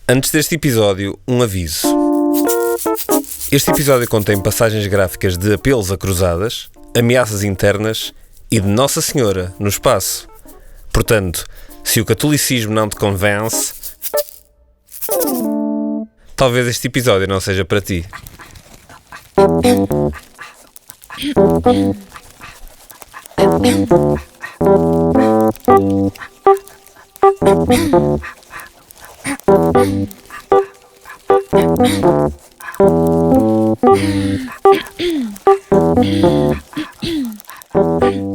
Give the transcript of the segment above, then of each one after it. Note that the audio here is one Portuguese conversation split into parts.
Antes deste episódio, um aviso. Este episódio contém passagens gráficas de apelos a cruzadas, ameaças internas e de Nossa Senhora no espaço. Portanto, se o catolicismo não te convence, talvez este episódio não seja para ti.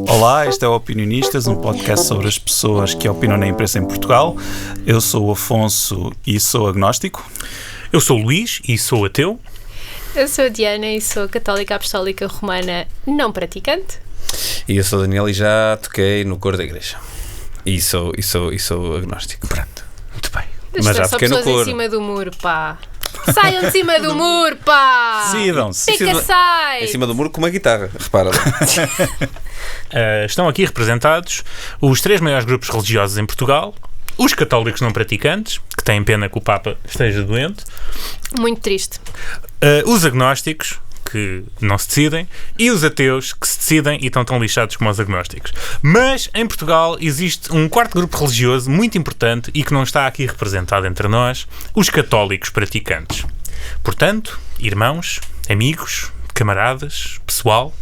Olá, este é o Opinionistas, um podcast sobre as pessoas que opinam na imprensa em Portugal. Eu sou o Afonso e sou agnóstico. Eu sou o Luís e sou ateu. Eu sou a Diana e sou católica apostólica romana não praticante. E eu sou o Daniel e já toquei no coro da igreja. E sou agnóstico. Pronto, muito bem. Mas já só toquei no pessoas coro. em cima do muro, pá. Saiam de cima do muro, pá. Decidam-se. Pica sai. Em cima do muro com uma guitarra, repara. Estão aqui representados os três maiores grupos religiosos em Portugal: os católicos não praticantes, que têm pena que o Papa esteja doente, Muito triste. os agnósticos, que não se decidem, e os ateus, que se decidem e estão tão lixados como os agnósticos. Mas, em Portugal, existe um quarto grupo religioso muito importante e que não está aqui representado entre nós: os católicos praticantes. Portanto, irmãos, amigos, camaradas, pessoal,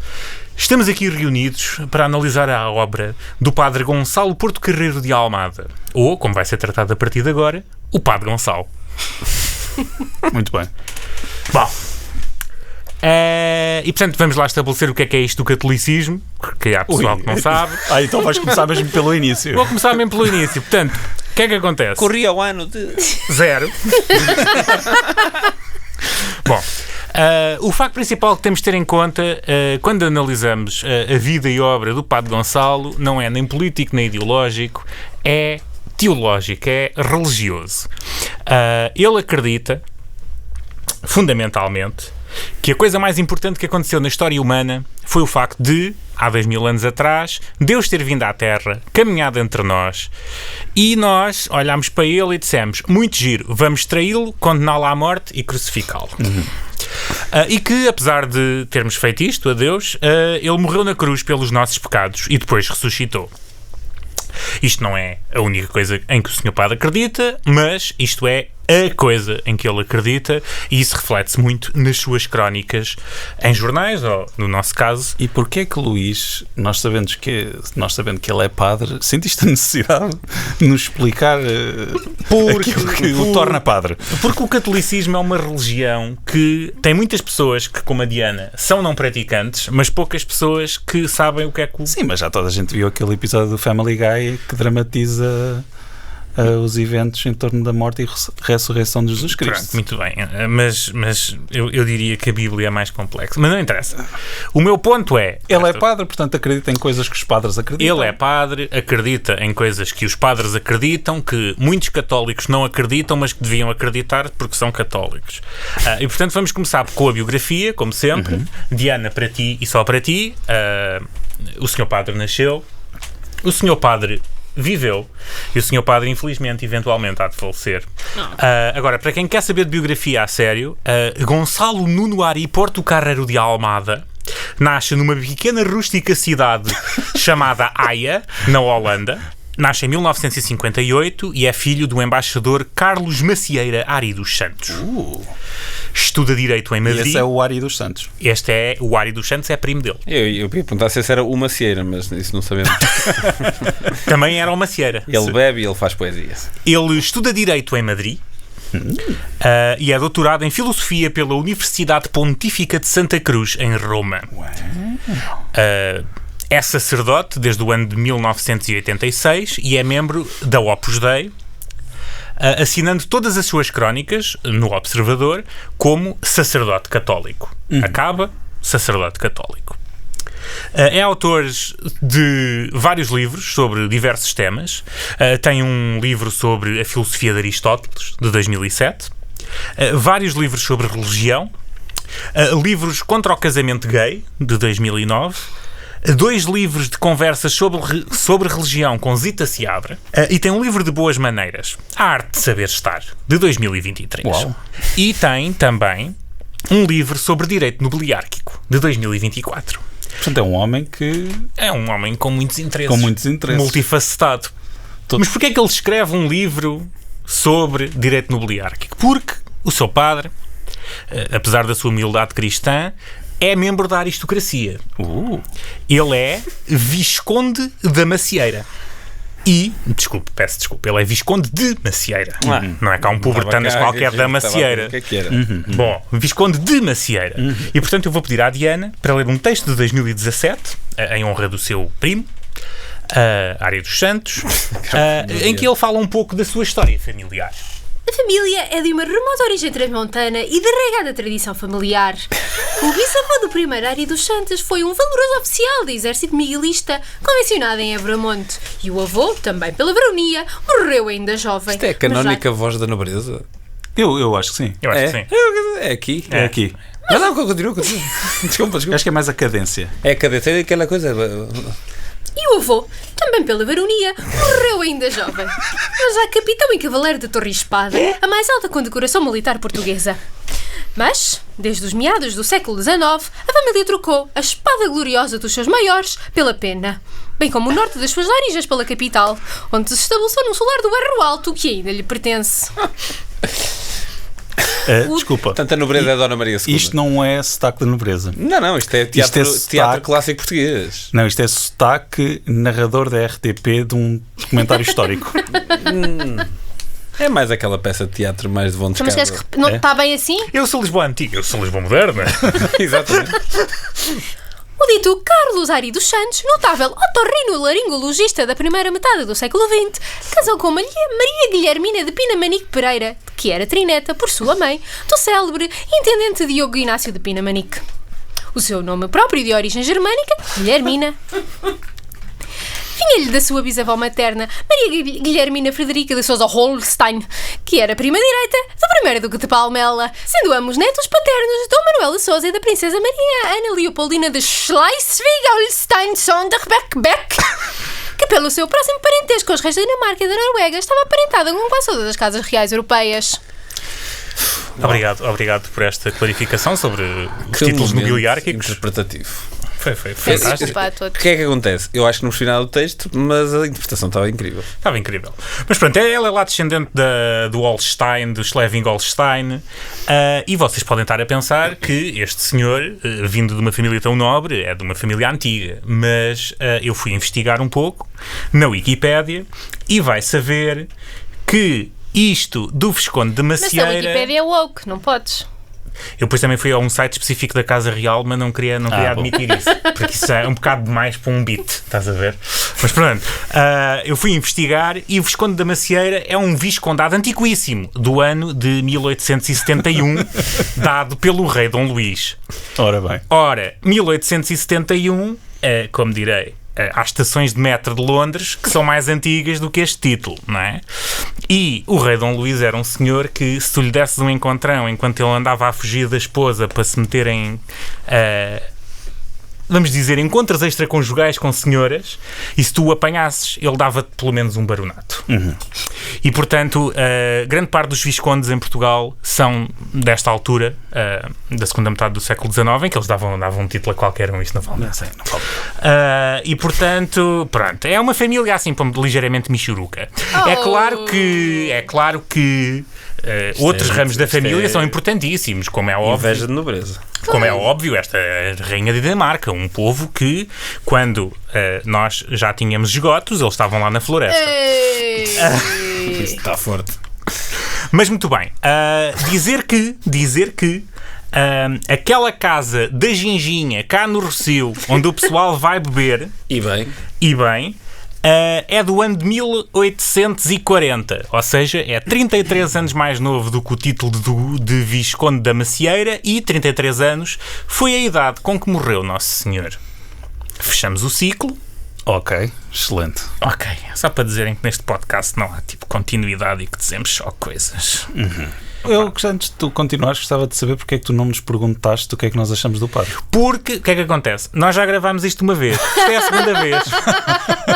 estamos aqui reunidos para analisar a obra do Padre Gonçalo Porto Carreiro de Almada, ou, como vai ser tratado a partir de agora, o Padre Gonçalo. Muito bem. Bom, e portanto vamos lá estabelecer o que é isto do catolicismo, porque há pessoal que não sabe. Então vais começar mesmo pelo início. Vou começar mesmo pelo início. Portanto, o que é que acontece? Corria o ano de... 0. Bom, o facto principal que temos de ter em conta quando analisamos a vida e obra do Padre Gonçalo não é nem político nem ideológico, é teológico, é religioso. Ele acredita, fundamentalmente, que a coisa mais importante que aconteceu na história humana foi o facto de, há 2000 anos atrás, Deus ter vindo à Terra, caminhado entre nós, e nós olhámos para ele e dissemos: muito giro, vamos traí-lo, condená-lo à morte e crucificá-lo. E que, apesar de termos feito isto a Deus, ele morreu na cruz pelos nossos pecados e depois ressuscitou. Isto não é a única coisa em que o Sr. Padre acredita, mas isto é a coisa em que ele acredita, e isso reflete-se muito nas suas crónicas em jornais, ou no nosso caso. E porquê que Luís, nós sabendo que ele é padre, sentiste a necessidade de nos explicar aquilo que o torna padre? Porque o catolicismo é uma religião que tem muitas pessoas que, como a Diana, são não praticantes, mas poucas pessoas que sabem o que é que... Sim, mas já toda a gente viu aquele episódio do Family Guy que dramatiza os eventos em torno da morte e ressurreição de Jesus Cristo. Pronto, muito bem, mas eu diria que a Bíblia é mais complexa, mas não interessa. O meu ponto é... Ele é padre, portanto acredita em coisas que os padres acreditam. Ele é padre, acredita em coisas que os padres acreditam, que muitos católicos não acreditam, mas que deviam acreditar porque são católicos. E portanto vamos começar com a biografia, como sempre. Diana, para ti e só para ti. O Sr. Padre nasceu, o Sr. Padre viveu, e o Sr. Padre, infelizmente, eventualmente há de falecer. Agora, para quem quer saber de biografia a sério, Gonçalo Nuno Ari Porto Carreiro de Almada nasce numa pequena rústica cidade chamada Haia, na Holanda. Nasce em 1958 e é filho do embaixador Carlos Macieira Ari dos Santos. Estuda Direito em Madrid. E esse é o Ari dos Santos. Este é o Ari dos Santos, é primo dele. Eu ia perguntar se esse era o Macieira, mas isso não sabemos. Também era o Macieira. Ele bebe e ele faz poesia. Ele estuda Direito em Madrid e é doutorado em Filosofia pela Universidade Pontífica de Santa Cruz, em Roma. É sacerdote desde o ano de 1986 e é membro da Opus Dei, assinando todas as suas crónicas no Observador como sacerdote católico. Acaba sacerdote católico. É autor de vários livros sobre diversos temas. Tem um livro sobre a filosofia de Aristóteles, de 2007. Vários livros sobre religião. Livros contra o casamento gay, de 2009. 2 livros de conversas sobre religião com Zita Seabra e tem um livro de boas maneiras, A Arte de Saber Estar, de 2023. Uau. E tem também um livro sobre direito nobiliárquico, de 2024. Portanto, é um homem que... É um homem com muitos interesses. Com muitos interesses. Multifacetado. Mas porquê é que ele escreve um livro sobre direito nobiliárquico? Porque o seu padre, apesar da sua humildade cristã, é membro da aristocracia. Ele é Visconde da Macieira. E, peço desculpa, ele é Visconde de Macieira. Não é cá um pobretanas qualquer da Macieira. O que é que era? Bom, Visconde de Macieira. E, portanto, eu vou pedir à Diana para ler um texto de 2017, em honra do seu primo, Área dos Santos, em que ele fala um pouco da sua história familiar. A família é de uma remota origem transmontana e de regada tradição familiar. O bisavô do primeiro Área dos Santos foi um valoroso oficial do exército miguelista convencionado em Abramonte. E o avô, também pela baronia, morreu ainda jovem. Isto é a canónica voz da nobreza? Eu acho que sim. Eu acho que sim. É aqui. É aqui. Não, continua. Desculpa. Acho que é mais a cadência. É a cadência, é aquela coisa... E o avô, também pela baronia, morreu ainda jovem. Mas já capitão e cavaleiro de Torre e Espada, a mais alta condecoração militar portuguesa. Mas, desde os meados do século XIX, a família trocou a espada gloriosa dos seus maiores pela pena, bem como o norte das suas origens pela capital, onde se estabeleceu num solar do Berro Alto que ainda lhe pertence. Desculpa. Tanta nobreza é a Dona Maria II. Isto não é sotaque de nobreza. Não, isto é teatro clássico português. Não, isto é sotaque narrador da RTP de um documentário histórico. É mais aquela peça de teatro mais de Von Mas queres que não está bem assim? Eu sou Lisboa Antiga, eu sou Lisboa Moderna. Exatamente. O dito Carlos Ari dos Santos, notável otorrinolaringologista da primeira metade do século XX, casou com Maria Guilhermina de Pinamanique Pereira, que era trineta, por sua mãe, do célebre intendente Diogo Inácio de Pinamanique. O seu nome próprio de origem germânica, Guilhermina, vinha-lhe da sua bisavó materna, Maria Guilhermina Frederica de Sousa Holstein, que era prima direita do primeiro duque de Palmela, sendo ambos netos paternos de Dom Manuel de Sousa e da princesa Maria Ana Leopoldina de Schleswig-Holstein-Sonderbeck, que pelo seu próximo parentesco com os reis da Dinamarca e da Noruega estava aparentada com quase todas as casas reais europeias. Obrigado por esta clarificação sobre os títulos nobiliárquicos. Interpretativo. Foi fantástico. O que é que acontece? Eu acho que não percebi nada do texto, mas a interpretação estava incrível. Estava incrível. Mas pronto, ela é lá descendente do Holstein, do Schleswig-Holstein, e vocês podem estar a pensar que este senhor, vindo de uma família tão nobre, é de uma família antiga. Mas eu fui investigar um pouco na Wikipédia e vai saber que isto do Visconde de Macieira... Mas a Wikipédia é woke, não podes. Eu depois também fui a um site específico da Casa Real, mas não queria admitir isso, porque isso é um bocado demais para um bit, estás a ver? Mas pronto, eu fui investigar e o Visconde da Macieira é um viscondado antiquíssimo, do ano de 1871, dado pelo rei Dom Luís. Ora, 1871, como direi, há estações de metro de Londres que são mais antigas do que este título, não é? E o rei Dom Luís era um senhor que, se tu lhe desses um encontrão enquanto ele andava a fugir da esposa para se meter em... vamos dizer, encontros extraconjugais com senhoras, e se tu o apanhasses, ele dava-te pelo menos um baronato. E, portanto, grande parte dos viscondes em Portugal são desta altura, da segunda metade do século XIX, em que eles davam um título a qualquer um, isto não vale. E, portanto, pronto, é uma família assim, ligeiramente michuruca. É claro que outros ramos da família são importantíssimos, como é óbvio. Inveja de nobreza. Como é óbvio, esta rainha de Dinamarca, um povo que, quando nós já tínhamos esgotos, eles estavam lá na floresta. Isso está forte. Mas muito bem, dizer que aquela casa da Ginginha, cá no Rossio, onde o pessoal vai beber, E bem, é do ano de 1840, ou seja, é 33 anos mais novo do que o título de Visconde da Macieira, e 33 anos foi a idade com que morreu Nosso Senhor. Fechamos o ciclo Ok, excelente. Ok, só para dizerem que neste podcast não há tipo continuidade e que dizemos só coisas. Eu, antes de tu continuares, gostava de saber porque é que tu não nos perguntaste o que é que nós achamos do padre. Porque, o que é que acontece? Nós já gravámos isto uma vez. Isto é a segunda vez.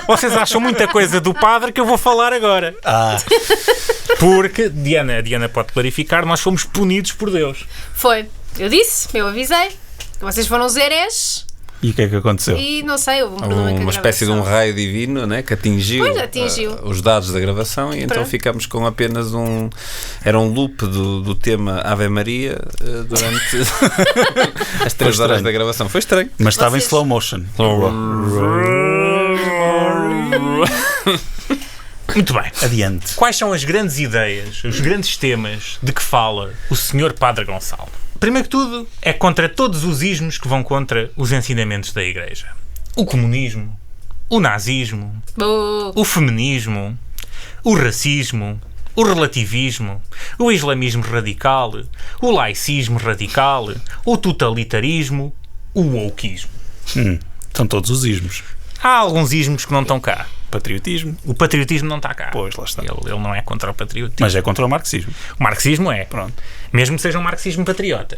Vocês acham muita coisa do padre que eu vou falar agora. Porque, Diana pode clarificar, nós fomos punidos por Deus. Foi. Eu disse, eu avisei. Vocês foram os herés E o que é que aconteceu? e não sei, houve um problema com a Uma espécie de um gravação. raio divino, né, que atingiu, Pois, atingiu. os dados da gravação e então Pronto. ficamos com apenas era um loop do tema Ave Maria durante as 3 horas da gravação. Foi estranho. Mas estava em Vocês- slow motion. Muito bem. Adiante. Quais são as grandes ideias, os grandes temas de que fala o Sr. Padre Gonçalo? Primeiro que tudo, é contra todos os ismos que vão contra os ensinamentos da Igreja. O comunismo, o nazismo, o feminismo, o racismo, o relativismo, o islamismo radical, o laicismo radical, o totalitarismo, o wokeismo. São todos os ismos. Há alguns ismos que não estão cá. Patriotismo. O patriotismo não está cá. Pois, lá está. Ele não é contra o patriotismo. Mas é contra o marxismo. O marxismo é. Pronto. Mesmo que seja um marxismo patriota.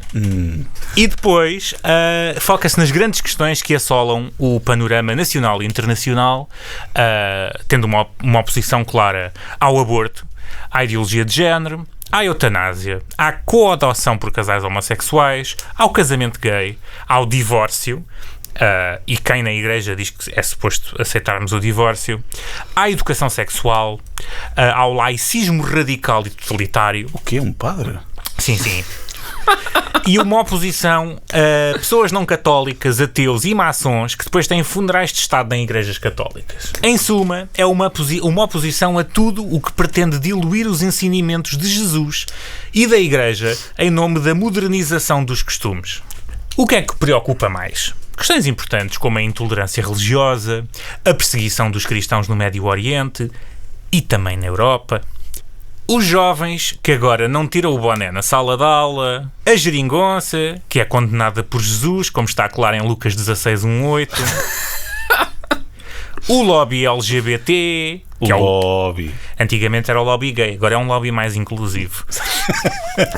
E depois foca-se nas grandes questões que assolam o panorama nacional e internacional, tendo uma oposição clara ao aborto, à ideologia de género, à eutanásia, à coadoção por casais homossexuais, ao casamento gay, ao divórcio, e quem na Igreja diz que é suposto aceitarmos o divórcio, à educação sexual, ao laicismo radical e totalitário. O quê? Um padre? Sim, sim. E uma oposição a pessoas não católicas, ateus e maçons que depois têm funerais de Estado em igrejas católicas. Em suma, é uma oposição a tudo o que pretende diluir os ensinamentos de Jesus e da Igreja em nome da modernização dos costumes. O que é que preocupa mais? Questões importantes como a intolerância religiosa, a perseguição dos cristãos no Médio Oriente e também na Europa, os jovens que agora não tiram o boné na sala de aula, a geringonça, que é condenada por Jesus, como está claro em Lucas 16:18, o lobby LGBT, que lobby. antigamente era o lobby gay, agora é um lobby mais inclusivo.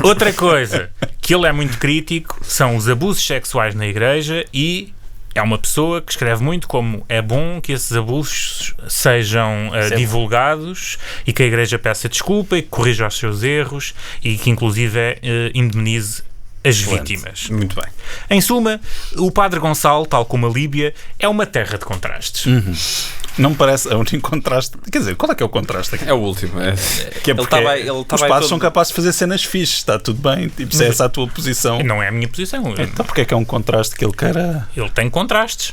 Outra coisa que ele é muito crítico são os abusos sexuais na Igreja e é uma pessoa que escreve muito como é bom que esses abusos sejam divulgados e que a Igreja peça desculpa e que corrija os seus erros e que inclusive indemnize as vítimas. Muito bem. Em suma, o Padre Gonçalo, tal como a Líbia, é uma terra de contrastes. Não me parece o único contraste. Quer dizer, qual é que é o contraste aqui? É o último. Que é porque os padres são capazes de fazer cenas fixes, está tudo bem. Tipo, se é essa a tua posição. Não é a minha posição. Então porque é que é um contraste que ele quer? Ele tem contrastes.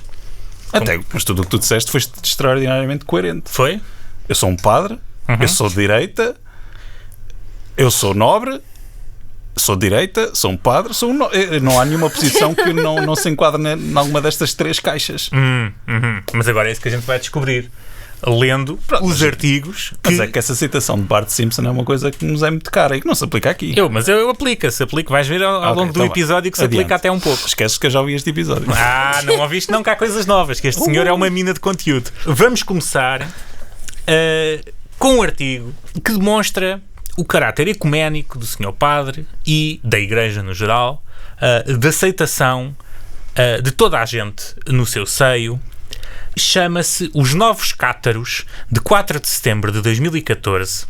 Até, mas tudo o que tu disseste foi extraordinariamente coerente. Foi? Eu sou um padre, eu sou de direita, eu sou nobre, sou de direita, sou um padre, não há nenhuma posição que não se enquadre em alguma destas 3 caixas. Mas agora é isso que a gente vai descobrir. Lendo os artigos. Mas é que essa citação de Bart Simpson é uma coisa que nos é muito cara e que não se aplica aqui. Mas eu aplico, vais ver ao longo do episódio que se aplica até um pouco. Esqueces que eu já ouvi este episódio. Não ouviste não, que há coisas novas, que este senhor é uma mina de conteúdo. Vamos começar com um artigo que demonstra o caráter ecuménico do Sr. Padre e da Igreja no geral, de aceitação de toda a gente no seu seio. Chama-se Os Novos Cátaros, de 4 de setembro de 2014,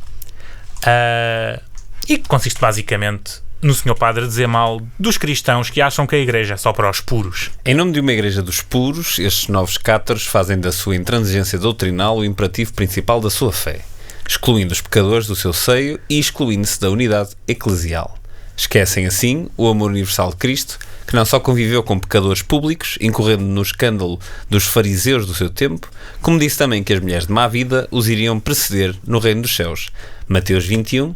e consiste basicamente no Sr. Padre dizer mal dos cristãos que acham que a Igreja é só para os puros. Em nome de uma Igreja dos puros, estes novos cátaros fazem da sua intransigência doutrinal o imperativo principal da sua fé, excluindo os pecadores do seu seio e excluindo-se da unidade eclesial. Esquecem, assim, o amor universal de Cristo, que não só conviveu com pecadores públicos, incorrendo no escândalo dos fariseus do seu tempo, como disse também que as mulheres de má vida os iriam preceder no reino dos céus. Mateus 21,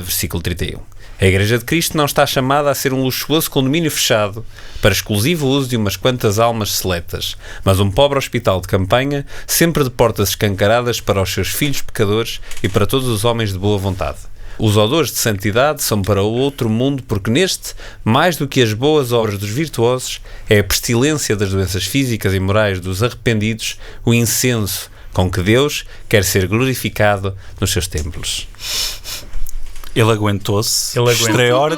versículo 31. A Igreja de Cristo não está chamada a ser um luxuoso condomínio fechado para exclusivo uso de umas quantas almas seletas, mas um pobre hospital de campanha, sempre de portas escancaradas para os seus filhos pecadores e para todos os homens de boa vontade. Os odores de santidade são para o outro mundo, porque neste, mais do que as boas obras dos virtuosos, é a pestilência das doenças físicas e morais dos arrependidos, o incenso com que Deus quer ser glorificado nos seus templos. Ele aguentou-se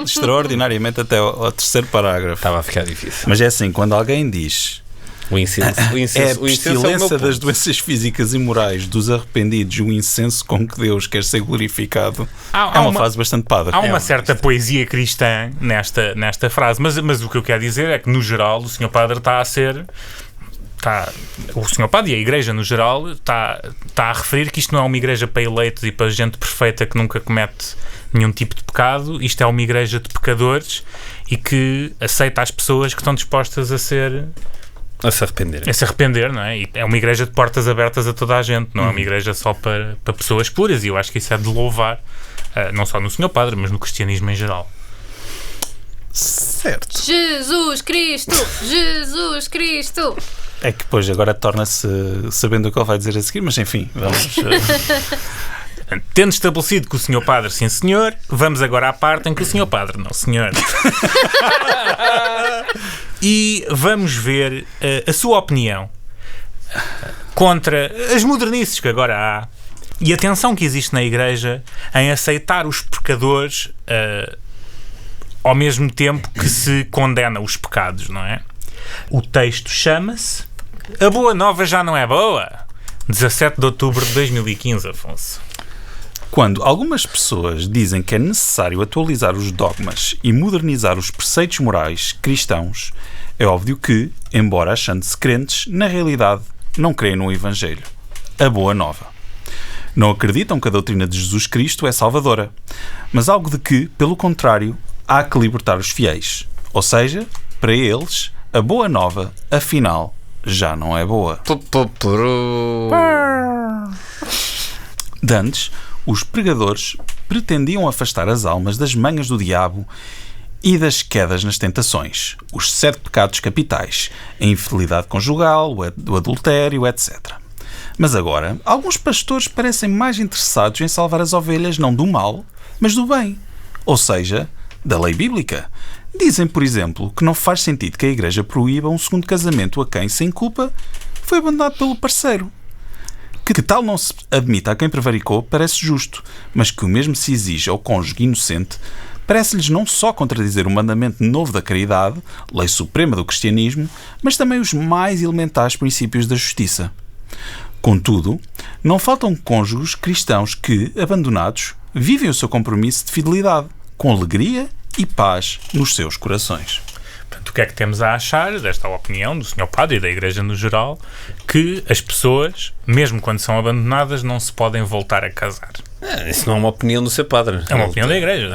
extraordinariamente até ao terceiro parágrafo. Estava a ficar difícil. Mas é assim, quando alguém diz O incenso é a o incenso é o meu pestilência das ponto. doenças físicas e morais dos arrependidos, o incenso com que Deus quer ser glorificado, é uma frase bastante padre. Há uma certa poesia cristã nesta frase, mas o que eu quero dizer é que, no geral, o Sr. Padre está a ser... o Sr. Padre e a Igreja, no geral, está a referir que isto não é uma igreja para eleitos e para gente perfeita que nunca comete nenhum tipo de pecado. Isto é uma igreja de pecadores e que aceita as pessoas que estão dispostas a se arrepender, não é? E é uma igreja de portas abertas a toda a gente, não é uma igreja só para pessoas puras, e eu acho que isso é de louvar, não só no Sr. Padre, mas no cristianismo em geral. Certo. Jesus Cristo! Jesus Cristo! É que depois agora torna-se sabendo o que ele vai dizer a seguir, mas enfim, vamos... Tendo estabelecido que o Sr. Padre, sim senhor, vamos agora à parte em que o Sr. Padre, não senhor. E vamos ver a sua opinião contra as modernices que agora há e a tensão que existe na Igreja em aceitar os pecadores ao mesmo tempo que se condena os pecados, não é? O texto chama-se A Boa Nova Já Não É Boa, 17 de outubro de 2015, Afonso. Quando algumas pessoas dizem que é necessário atualizar os dogmas e modernizar os preceitos morais cristãos, é óbvio que, embora achando-se crentes, na realidade não creem no Evangelho, a Boa Nova. Não acreditam que a doutrina de Jesus Cristo é salvadora, mas algo de que, pelo contrário, há que libertar os fiéis. Ou seja, para eles, a Boa Nova, afinal, já não é boa. Dantes, os pregadores pretendiam afastar as almas das manhas do diabo e das quedas nas tentações, os 7 pecados capitais, a infidelidade conjugal, o adultério, etc. Mas agora, alguns pastores parecem mais interessados em salvar as ovelhas não do mal, mas do bem, ou seja, da lei bíblica. Dizem, por exemplo, que não faz sentido que a Igreja proíba um segundo casamento a quem, sem culpa, foi abandonado pelo parceiro. Que tal não se admita a quem prevaricou parece justo, mas que o mesmo se exige ao cônjuge inocente parece-lhes não só contradizer o mandamento novo da caridade, lei suprema do cristianismo, mas também os mais elementares princípios da justiça. Contudo, não faltam cônjuges cristãos que, abandonados, vivem o seu compromisso de fidelidade, com alegria e paz nos seus corações. Portanto, o que é que temos a achar desta opinião do Sr. Padre e da Igreja no geral, que as pessoas, mesmo quando são abandonadas, não se podem voltar a casar? Isso não é uma opinião do seu padre. É uma opinião da Igreja.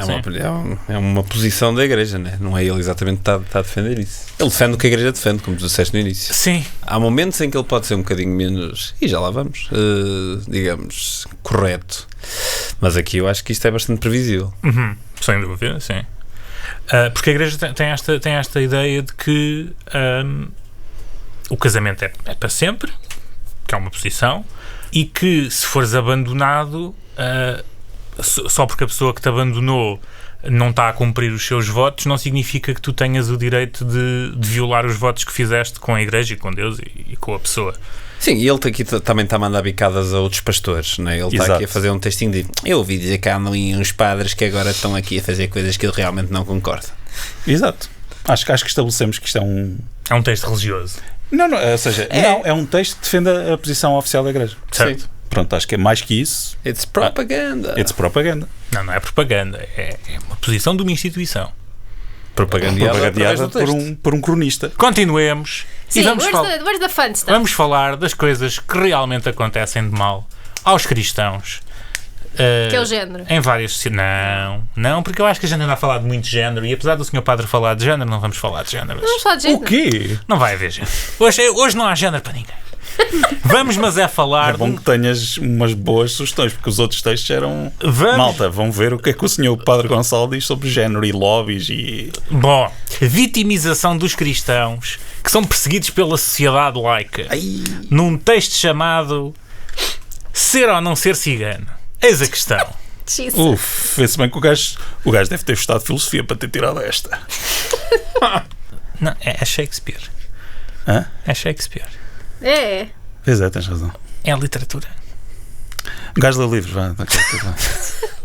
É uma posição da Igreja, né? Não é ele exatamente que está a defender isso. Ele defende o que a Igreja defende, como tu disseste no início. Sim. Há momentos em que ele pode ser um bocadinho menos, e já lá vamos, digamos, correto. Mas aqui eu acho que isto é bastante previsível. Sem dúvida, sim. Porque a Igreja tem esta ideia de que o casamento é para sempre, que é uma posição, e que se fores abandonado, só porque a pessoa que te abandonou não está a cumprir os seus votos, não significa que tu tenhas o direito de violar os votos que fizeste com a Igreja e com Deus e com a pessoa. Sim, e ele aqui também está a mandar bicadas a outros pastores, não é? Ele está aqui a fazer um textinho de eu ouvi dizer que há uns padres que agora estão aqui a fazer coisas que eu realmente não concordo. Exato. Acho que estabelecemos que isto é um... É um texto religioso. Não, ou seja, é um texto que defende a posição oficial da Igreja. Certo. Sim. Pronto, acho que é mais que isso. It's propaganda. It's propaganda. Não é propaganda. É uma posição de uma instituição. Propagandeada por um cronista. Continuemos. Sim, e where's the fun stuff? Vamos falar das coisas que realmente acontecem de mal aos cristãos. Que é o género. Em várias... Não, porque eu acho que a gente anda a falar de muito género e apesar do Sr. Padre falar de género, não vamos falar de género. Vamos falar de género. O quê? Não vai haver género. Hoje não há género para ninguém. Vamos, mas é falar... É bom que tenhas umas boas sugestões, porque os outros textos eram... Malta, vão ver o que é que o Sr. Padre Gonçalo diz sobre género e lobbies e... Bom, vitimização dos cristãos que são perseguidos pela sociedade laica. Num texto chamado Ser ou Não Ser Cigano. Eis a questão. Jesus. Vê-se bem que o gajo deve ter estudado filosofia para ter tirado esta. Não, é Shakespeare. Hã? É Shakespeare. É. Pois é, tens razão. É a literatura. O gajo lê livros, vá.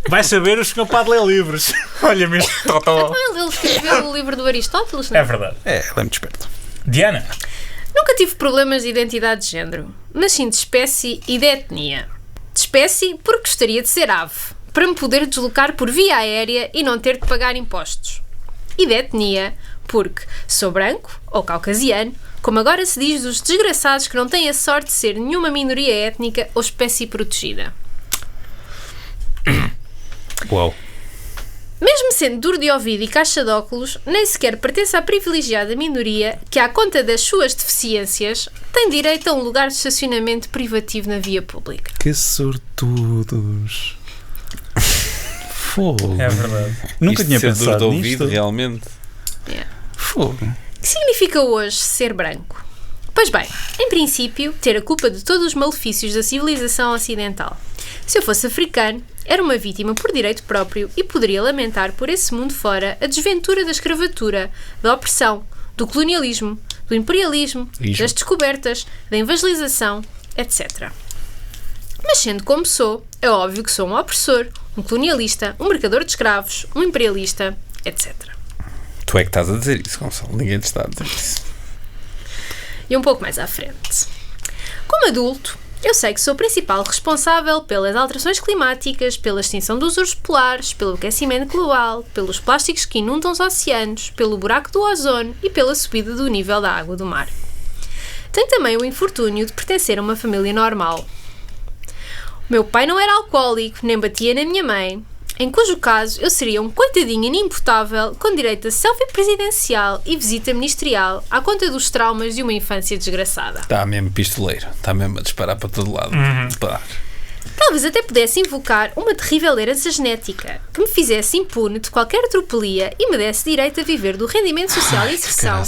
Vai saber o senhor pode ler livros. Olha-me este totó. Ele escreveu o livro do Aristóteles, não É verdade. Ele é muito esperto. Diana. Nunca tive problemas de identidade de género, mas sim de espécie e de etnia. De espécie porque gostaria de ser ave, para me poder deslocar por via aérea e não ter de pagar impostos. E de etnia porque sou branco, ou caucasiano, como agora se diz dos desgraçados que não têm a sorte de ser nenhuma minoria étnica ou espécie protegida. Uau. Mesmo sendo duro de ouvido e caixa de óculos, nem sequer pertence à privilegiada minoria que, à conta das suas deficiências, tem direito a um lugar de estacionamento privativo na via pública. Que sortudos. Fogo. É verdade. Nunca Isto tinha ser duro de pensado ouvido, nisto. realmente. Fogo. O que significa hoje ser branco? Pois bem, em princípio, ter a culpa de todos os malefícios da civilização ocidental. Se eu fosse africano, era uma vítima por direito próprio e poderia lamentar por esse mundo fora a desventura da escravatura, da opressão, do colonialismo, do imperialismo, das descobertas, da evangelização, etc. Mas sendo como sou, é óbvio que sou um opressor, um colonialista, um mercador de escravos, um imperialista, etc. Tu é que estás a dizer isso, Gonçalo. Ninguém te está a dizer isso. E um pouco mais à frente. Como adulto, eu sei que sou o principal responsável pelas alterações climáticas, pela extinção dos ursos polares, pelo aquecimento global, pelos plásticos que inundam os oceanos, pelo buraco do ozono e pela subida do nível da água do mar. Tenho também o infortúnio de pertencer a uma família normal. O meu pai não era alcoólico, nem batia na minha mãe, em cujo caso eu seria um coitadinho inimputável com direito a selfie presidencial e visita ministerial à conta dos traumas de uma infância desgraçada. Está mesmo pistoleiro. Está mesmo a disparar para todo lado. Pá. Talvez até pudesse invocar uma terrível herança genética que me fizesse impune de qualquer tropelia e me desse direito a viver do rendimento social e inserção,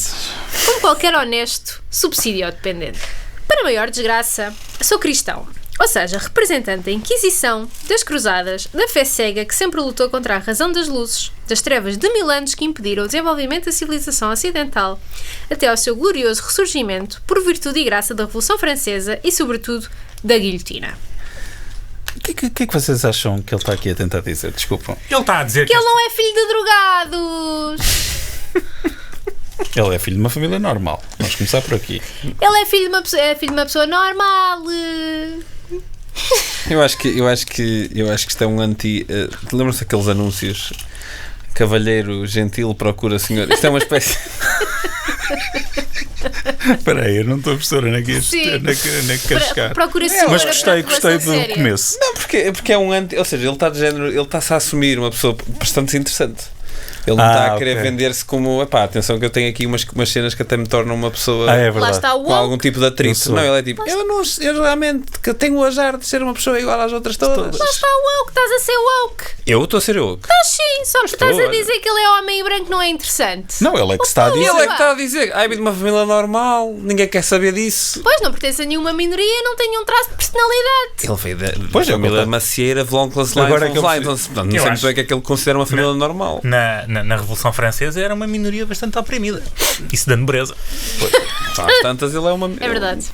como qualquer honesto subsídio-dependente. Para maior desgraça, sou cristão. Ou seja, representante da Inquisição, das Cruzadas, da fé cega que sempre lutou contra a razão das luzes, das trevas de 1000 anos que impediram o desenvolvimento da civilização ocidental, até ao seu glorioso ressurgimento por virtude e graça da Revolução Francesa e, sobretudo, da guilhotina. O que é que vocês acham que ele está aqui a tentar dizer? Desculpam. Ele está a dizer Que ele não é filho de drogados! Ele é filho de uma família normal. Vamos começar por aqui. Ele é filho de uma pessoa normal! Eu acho que isto é um anti... lembram-se daqueles anúncios? Cavalheiro gentil procura senhor. Isto é uma espécie... Espera aí, eu não estou a perceber onde é que quer chegar. Procura senhor. Mas gostei do começo. Não, porque é um anti... Ou seja, ele está de género... Ele está-se a assumir uma pessoa bastante interessante. Ele não está a querer vender-se como... Epá, atenção que eu tenho aqui umas cenas que até me tornam uma pessoa... É verdade. Lá está o com algum tipo de atrito. Não, ele é tipo... Eu realmente que tenho o azar de ser uma pessoa igual às outras todas. Lá está o woke, estás a ser woke. Eu estou a ser woke. Estás sim, só que estás a dizer que ele é homem e branco não é interessante. Não, ele é que está a dizer. Ele é que está a dizer. Ai, de uma família normal, ninguém quer saber disso. Pois, não pertence a nenhuma minoria, não tem nenhum traço de personalidade. Ele veio da Pois, família macieira, Vlonklas Agora é que eu Lines. Portanto, não sei muito bem o que é que ele considera uma família normal. Na Revolução Francesa era uma minoria bastante oprimida. Isso da nobreza. Às tantas ele é uma... É verdade.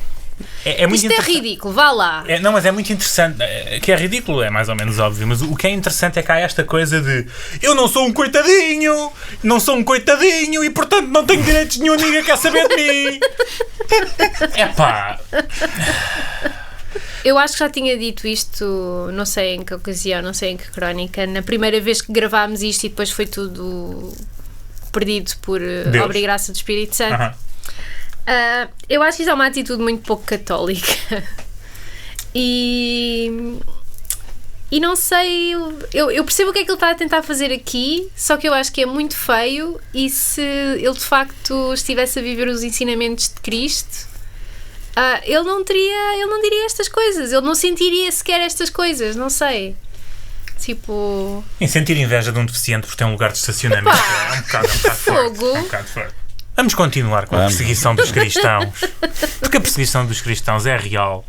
É muito Isto é ridículo, vá lá. Não, mas é muito interessante. Que é ridículo, é mais ou menos óbvio. Mas o que é interessante é que há esta coisa de eu não sou um coitadinho e portanto não tenho direitos nenhum, ninguém quer saber de mim. Epá. Eu acho que já tinha dito isto, não sei em que ocasião, não sei em que crónica, na primeira vez que gravámos isto e depois foi tudo perdido por obra e graça do Espírito Santo. Eu acho que isso é uma atitude muito pouco católica. E não sei, eu percebo o que é que ele está a tentar fazer aqui, só que eu acho que é muito feio e se ele de facto estivesse a viver os ensinamentos de Cristo, ele não diria estas coisas, ele não sentiria sequer estas coisas, não sei. Tipo... Em sentir inveja de um deficiente por ter um lugar de estacionamento é um bocado fogo. forte. Vamos continuar com a perseguição dos cristãos, porque a perseguição dos cristãos é real.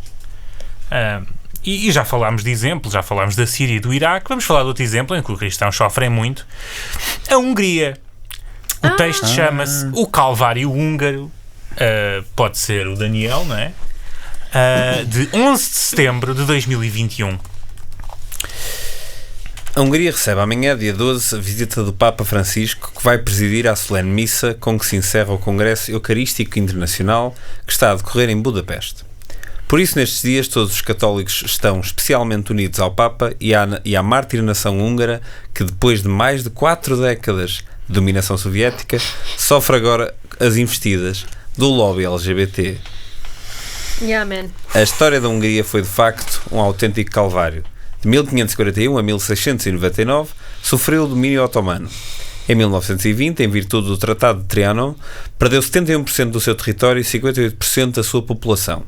E já falámos de exemplos, já falámos da Síria e do Iraque. Vamos falar de outro exemplo em que os cristãos sofrem muito. A Hungria. O texto chama-se O Calvário Húngaro. Pode ser o Daniel, não é? De 11 de setembro de 2021. A Hungria recebe amanhã, dia 12, a visita do Papa Francisco, que vai presidir a solene missa com que se encerra o Congresso Eucarístico Internacional que está a decorrer em Budapeste. Por isso, nestes dias, todos os católicos estão especialmente unidos ao Papa e à mártir nação húngara que, depois de mais de 4 décadas de dominação soviética, sofre agora as investidas do lobby LGBT. Yeah, man. A história da Hungria foi, de facto, um autêntico calvário. De 1541 a 1699, sofreu o domínio otomano. Em 1920, em virtude do Tratado de Trianon, perdeu 71% do seu território e 58% da sua população.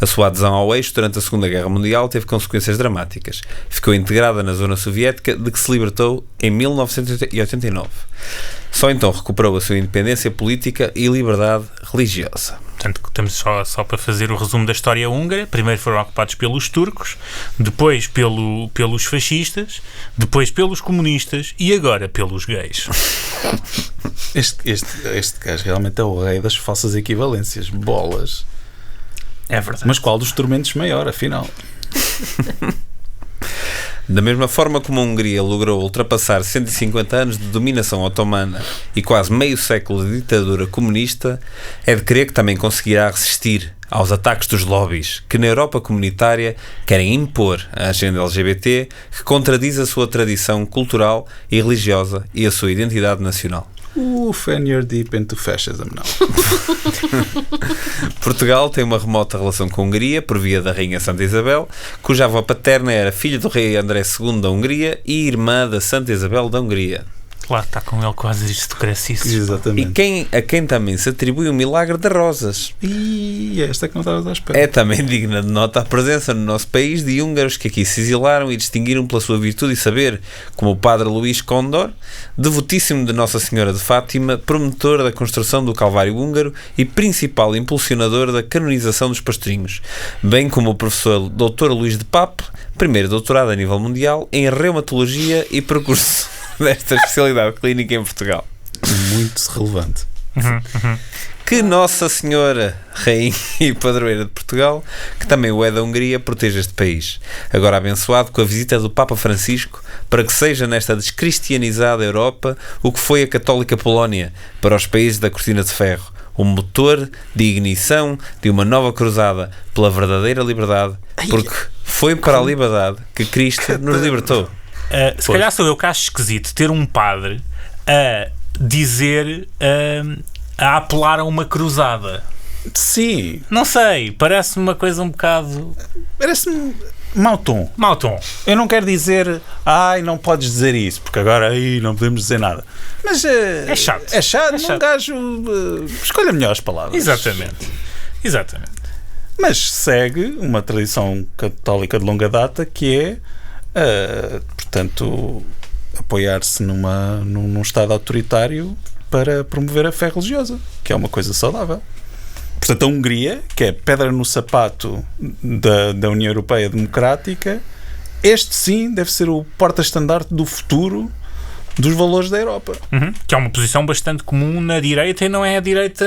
A sua adesão ao eixo durante a Segunda Guerra Mundial teve consequências dramáticas. Ficou integrada na zona soviética, de que se libertou em 1989. Só então recuperou a sua independência política e liberdade religiosa. Portanto, estamos só para fazer o resumo da história húngara. Primeiro foram ocupados pelos turcos, depois pelos fascistas, depois pelos comunistas e agora pelos gays. Este gajo realmente é o rei das falsas equivalências. Bolas. É verdade. Mas qual dos tormentos maior, afinal? Da mesma forma como a Hungria logrou ultrapassar 150 anos de dominação otomana e quase meio século de ditadura comunista, é de crer que também conseguirá resistir aos ataques dos lobbies que na Europa comunitária querem impor a agenda LGBT que contradiz a sua tradição cultural e religiosa e a sua identidade nacional. And you're deep into fascism now. Portugal tem uma remota relação com a Hungria por via da Rainha Santa Isabel, cuja avó paterna era filha do rei André II da Hungria e irmã da Santa Isabel da Hungria. Lá está com ele quase aristocracia. Exatamente. E a quem também se atribui o milagre de rosas. E esta é que não estava à espera. É também digna de nota a presença no nosso país de húngaros que aqui se exilaram e distinguiram pela sua virtude e saber, como o padre Luís Kondor, devotíssimo de Nossa Senhora de Fátima, promotor da construção do Calvário húngaro e principal impulsionador da canonização dos pastorinhos, bem como o professor Dr. Luís de Pape, primeiro doutorado a nível mundial em reumatologia e percurso desta especialidade clínica em Portugal. Muito relevante. Que Nossa Senhora, Rainha e Padroeira de Portugal, que também o é da Hungria, proteja este país. Agora abençoado com a visita do Papa Francisco, para que seja nesta descristianizada Europa o que foi a católica Polónia para os países da Cortina de Ferro, um motor de ignição de uma nova cruzada pela verdadeira liberdade, porque foi para a liberdade que Cristo nos libertou. Se calhar sou eu que acho esquisito ter um padre a dizer, a apelar a uma cruzada. Sim. Não sei, parece-me uma coisa um bocado... Parece-me mau tom. Mau tom. Eu não quero dizer, não podes dizer isso, porque agora aí não podemos dizer nada. Mas é chato. É chato, um gajo escolha melhor as palavras. Exatamente. Mas segue uma tradição católica de longa data que é, portanto, apoiar-se num Estado autoritário para promover a fé religiosa, que é uma coisa saudável. Portanto, a Hungria, que é pedra no sapato da União Europeia Democrática, este sim deve ser o porta-estandarte do futuro dos valores da Europa. Que é uma posição bastante comum na direita e não é a direita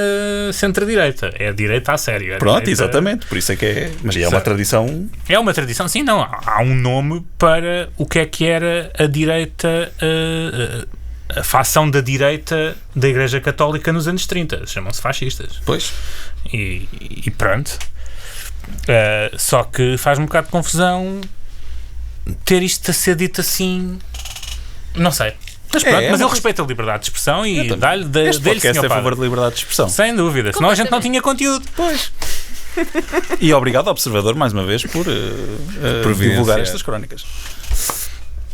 centro-direita, é a direita a sério. Pronto, exatamente, por isso é que é. Mas é uma tradição. É uma tradição, sim, não. Há um nome para o que era a direita, a facção da direita da Igreja Católica nos anos 30. Chamam-se fascistas. Pois. E pronto. Só que faz um bocado de confusão ter isto a ser dito assim. Não sei. Mas pronto, mas eu respeito a liberdade de expressão e dá-lhe este podcast é a favor de liberdade de expressão. Sem dúvida, senão a gente não tinha conteúdo. Pois. E obrigado ao Observador mais uma vez por divulgar estas crónicas.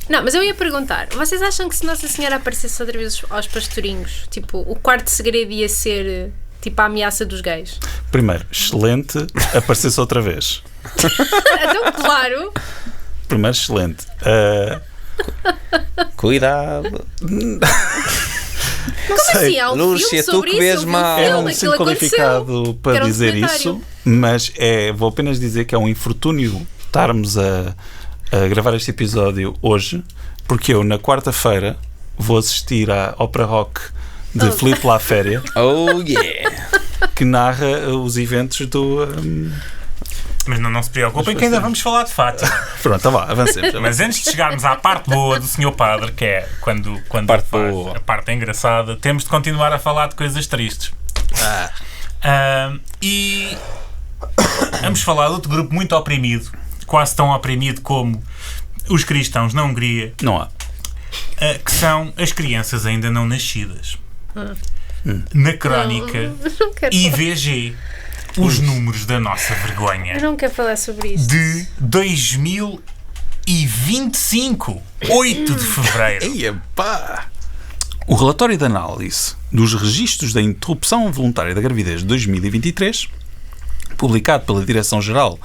Não, mas eu ia perguntar, vocês acham que se Nossa Senhora aparecesse outra vez aos pastorinhos, tipo, o quarto segredo ia ser tipo a ameaça dos gays? Primeiro, excelente, aparecesse outra vez. Então, claro. Primeiro, excelente. Cuidado. Como assim? Há um Lúcia, filme sobre tu que vês isso? mal. Eu não sinto qualificado para dizer isso, mas vou apenas dizer que é um infortúnio estarmos a gravar este episódio hoje, porque eu, na quarta-feira, vou assistir à ópera rock de Filipe Laféria. Oh, yeah! Que narra os eventos do... Mas não se preocupem que ainda vamos falar de Fátima. Pronto, tá vá, avancemos. Mas antes de chegarmos à parte boa do Sr. Padre, que é quando Parte faz boa. a parte engraçada, temos de continuar a falar de coisas tristes. E vamos falar de outro grupo muito oprimido, quase tão oprimido como os cristãos na Hungria, Não há. que são as crianças ainda não nascidas. Na crónica Não quero falar. IVG, os números da nossa vergonha Eu não quero falar sobre isto. de 2025, 8 de fevereiro. Eia, pá! O relatório de análise dos registros da interrupção voluntária da gravidez de 2023, publicado pela Direção-Geral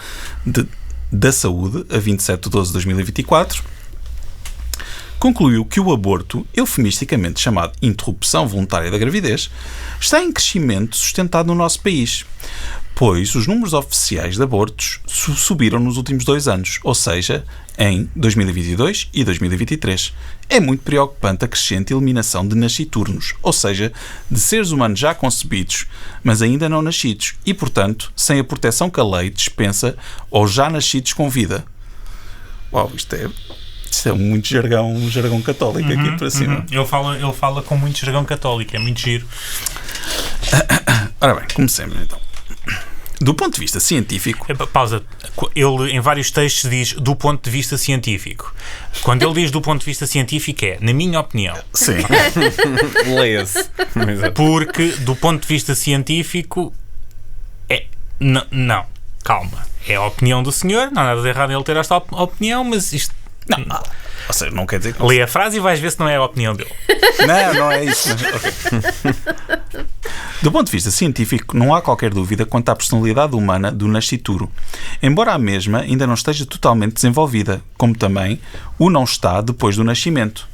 da Saúde a 27 de 12 de 2024, concluiu que o aborto, eufemisticamente chamado interrupção voluntária da gravidez, está em crescimento sustentado no nosso país, pois os números oficiais de abortos subiram nos últimos 2 anos, ou seja, em 2022 e 2023. É muito preocupante a crescente eliminação de nasciturnos, ou seja, de seres humanos já concebidos, mas ainda não nascidos, e, portanto, sem a proteção que a lei dispensa aos já nascidos com vida. Uau, isto é muito jargão católico aqui para cima. Ele fala com muito jargão católico, é muito giro. Ora bem, comecemos então. Do ponto de vista científico... Pausa. Ele, em vários textos, diz do ponto de vista científico. Quando ele diz do ponto de vista científico é, na minha opinião. Sim. Leia-se. Porque, do ponto de vista científico, é... Não. Calma. É a opinião do senhor, não há nada de errado em ele ter esta opinião, mas isto... Não, ou seja, não quer dizer que... Lê a frase e vais ver se não é a opinião dele. Não é isso. Mas, okay. Do ponto de vista científico, não há qualquer dúvida quanto à personalidade humana do nascituro, embora a mesma ainda não esteja totalmente desenvolvida, como também o não está depois do nascimento.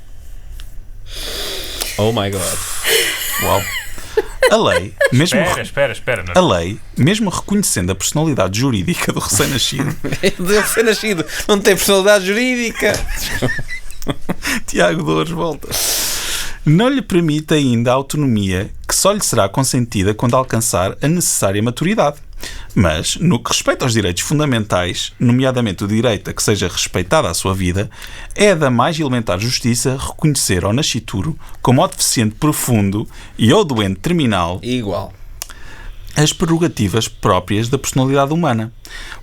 Oh my God. Uau. A lei, mesmo Espera. A lei, mesmo reconhecendo a personalidade jurídica do recém-nascido... Deve ser nascido. Não tem personalidade jurídica. Tiago Dores volta. Não lhe permite ainda a autonomia que só lhe será consentida quando alcançar a necessária maturidade. Mas, no que respeita aos direitos fundamentais, nomeadamente o direito a que seja respeitada a sua vida, é da mais elementar justiça reconhecer ao nascituro como ao deficiente profundo e ao doente terminal Igual. as prerrogativas próprias da personalidade humana,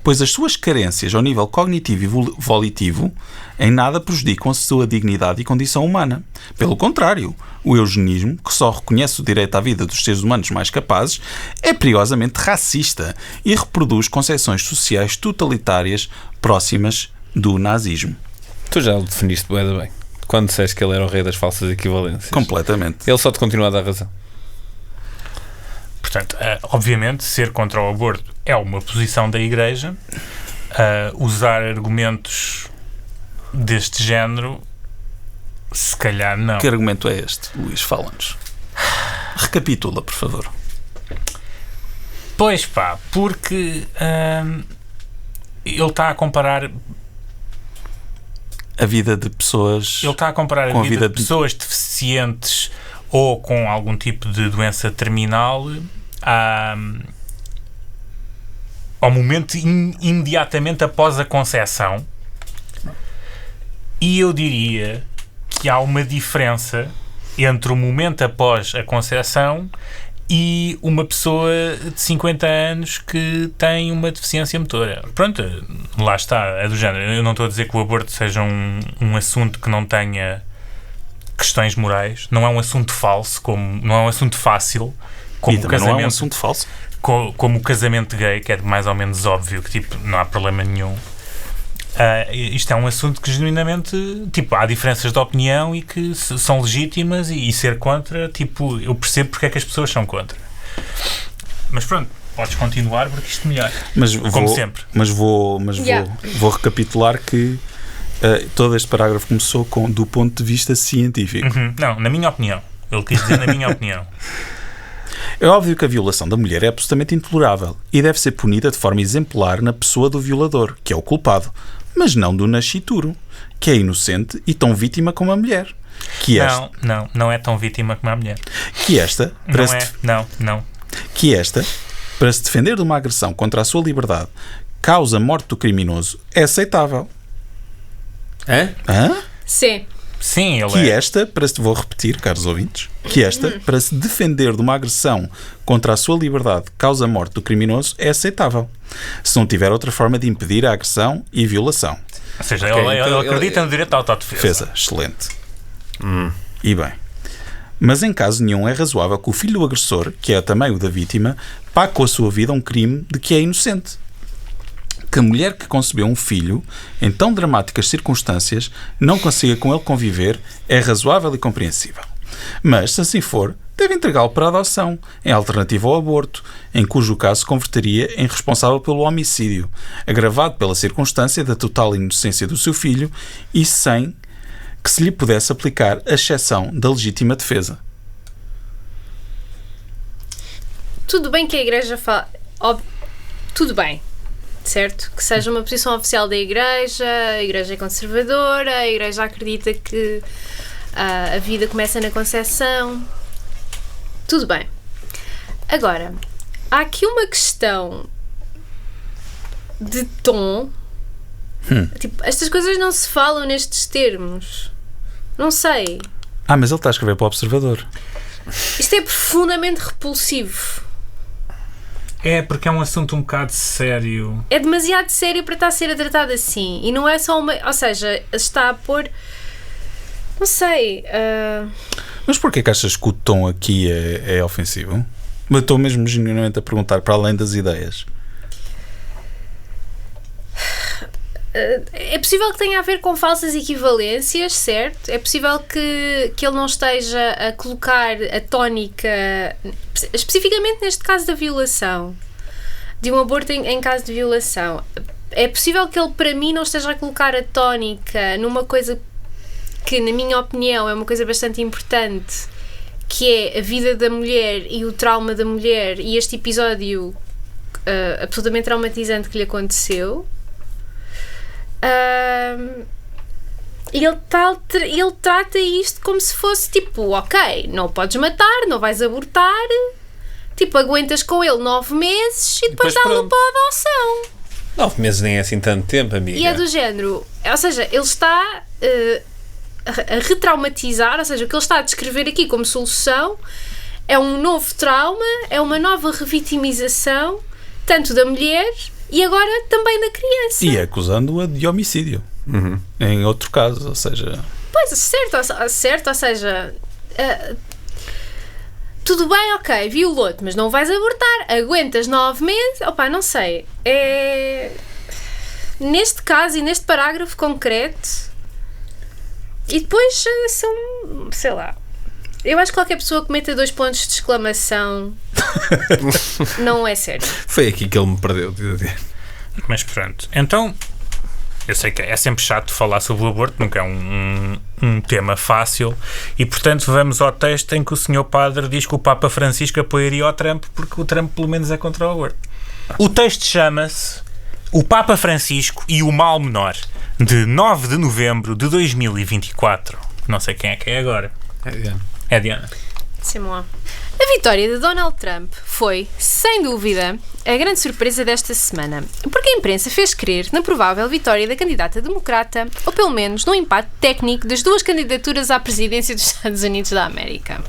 pois as suas carências ao nível cognitivo e volitivo em nada prejudicam a sua dignidade e condição humana. Pelo contrário, o eugenismo, que só reconhece o direito à vida dos seres humanos mais capazes, é perigosamente racista e reproduz concepções sociais totalitárias próximas do nazismo. Tu já o definiste bem. Quando disseste que ele era o rei das falsas equivalências. Completamente. Ele só te continua a dar razão. Portanto, obviamente, ser contra o aborto é uma posição da Igreja. Usar argumentos deste género, se calhar não. Que argumento é este, Luís? Fala-nos. Recapitula, por favor. Pois pá, porque ele está a comparar... A vida de pessoas... Ele está a comparar a vida de pessoas deficientes ou com algum tipo de doença terminal ao momento imediatamente após a concepção. E eu diria que há uma diferença entre o momento após a concepção e uma pessoa de 50 anos que tem uma deficiência motora. Pronto, lá está, é do género. Eu não estou a dizer que o aborto seja um assunto que não tenha questões morais. Não é um assunto falso, não é um assunto fácil. Como e também não é um assunto falso. Como o casamento gay, que é mais ou menos óbvio que tipo, não há problema nenhum. Isto é um assunto que genuinamente, tipo, há diferenças de opinião e que são legítimas e ser contra, tipo, eu percebo porque é que as pessoas são contra. Mas pronto, podes continuar porque isto melhora. Como sempre. Mas vou recapitular que todo este parágrafo começou com do ponto de vista científico. Não, na minha opinião. Ele quis dizer na minha opinião. É óbvio que a violação da mulher é absolutamente intolerável e deve ser punida de forma exemplar na pessoa do violador, que é o culpado, mas não do nascituro, que é inocente e tão vítima como a mulher. Não é tão vítima como a mulher. Que esta, para se defender de uma agressão contra a sua liberdade, causa morte do criminoso, é aceitável. Hã? Sim. Sim, ele que esta, vou repetir, caros ouvintes, que esta, para se defender de uma agressão contra a sua liberdade, causa morte do criminoso, é aceitável, se não tiver outra forma de impedir a agressão e violação. Ou seja, ele acredita no direito à autodefesa. Excelente. E bem, mas em caso nenhum é razoável que o filho do agressor, que é também o da vítima, pague com a sua vida um crime de que é inocente. Que a mulher que concebeu um filho, em tão dramáticas circunstâncias, não consiga com ele conviver é razoável e compreensível. Mas, se assim for, deve entregá-lo para adoção, em alternativa ao aborto, em cujo caso se converteria em responsável pelo homicídio, agravado pela circunstância da total inocência do seu filho e sem que se lhe pudesse aplicar a exceção da legítima defesa. Tudo bem que a Igreja fala... Tudo bem. Certo? Que seja uma posição oficial da Igreja, a Igreja é conservadora, a Igreja acredita que a vida começa na concepção. Tudo bem. Agora, há aqui uma questão de tom. Tipo, estas coisas não se falam nestes termos. Não sei. Mas ele está a escrever para o Observador. Isto é profundamente repulsivo. É, porque é um assunto um bocado sério. É demasiado sério para estar a ser tratado assim. E não é só uma... Ou seja, está a pôr... Não sei. Mas porquê que achas que o tom aqui é ofensivo? Eu estou mesmo genuinamente a perguntar, para além das ideias. É possível que tenha a ver com falsas equivalências, certo? É possível que ele não esteja a colocar a tónica, especificamente neste caso da violação, de um aborto em caso de violação. É possível que ele, para mim, não esteja a colocar a tónica numa coisa que, na minha opinião, é uma coisa bastante importante, que é a vida da mulher e o trauma da mulher e este episódio absolutamente traumatizante que lhe aconteceu. Ele trata isto como se fosse tipo, ok, não podes matar, não vais abortar, tipo, aguentas com ele 9 meses e depois dá-lo para a adoção. 9 meses nem é assim tanto tempo, amiga. E é do género, ou seja, ele está a retraumatizar, ou seja, o que ele está a descrever aqui como solução é um novo trauma, é uma nova revitimização, tanto da mulher e agora também da criança. E acusando-a de homicídio. Em outro caso, ou seja... Pois, certo, ou seja... tudo bem, ok, violou-te, mas não vais abortar. Aguentas 9 meses... Opa, não sei. Neste caso e neste parágrafo concreto... E depois são... Sei lá... Eu acho que qualquer pessoa que meta 2 pontos de exclamação não é sério. Foi aqui que ele me perdeu. Mas pronto. Então, eu sei que é sempre chato falar sobre o aborto, nunca é um tema fácil, e portanto vamos ao texto em que o Sr. Padre diz que o Papa Francisco apoiaria o Trump, porque o Trump pelo menos é contra o aborto. O texto chama-se O Papa Francisco e o Mal Menor, de 9 de novembro de 2024. Não sei quem é agora. É Diana. Sim, a vitória de Donald Trump foi, sem dúvida, a grande surpresa desta semana, porque a imprensa fez crer na provável vitória da candidata democrata, ou pelo menos no empate técnico das duas candidaturas à presidência dos Estados Unidos da América.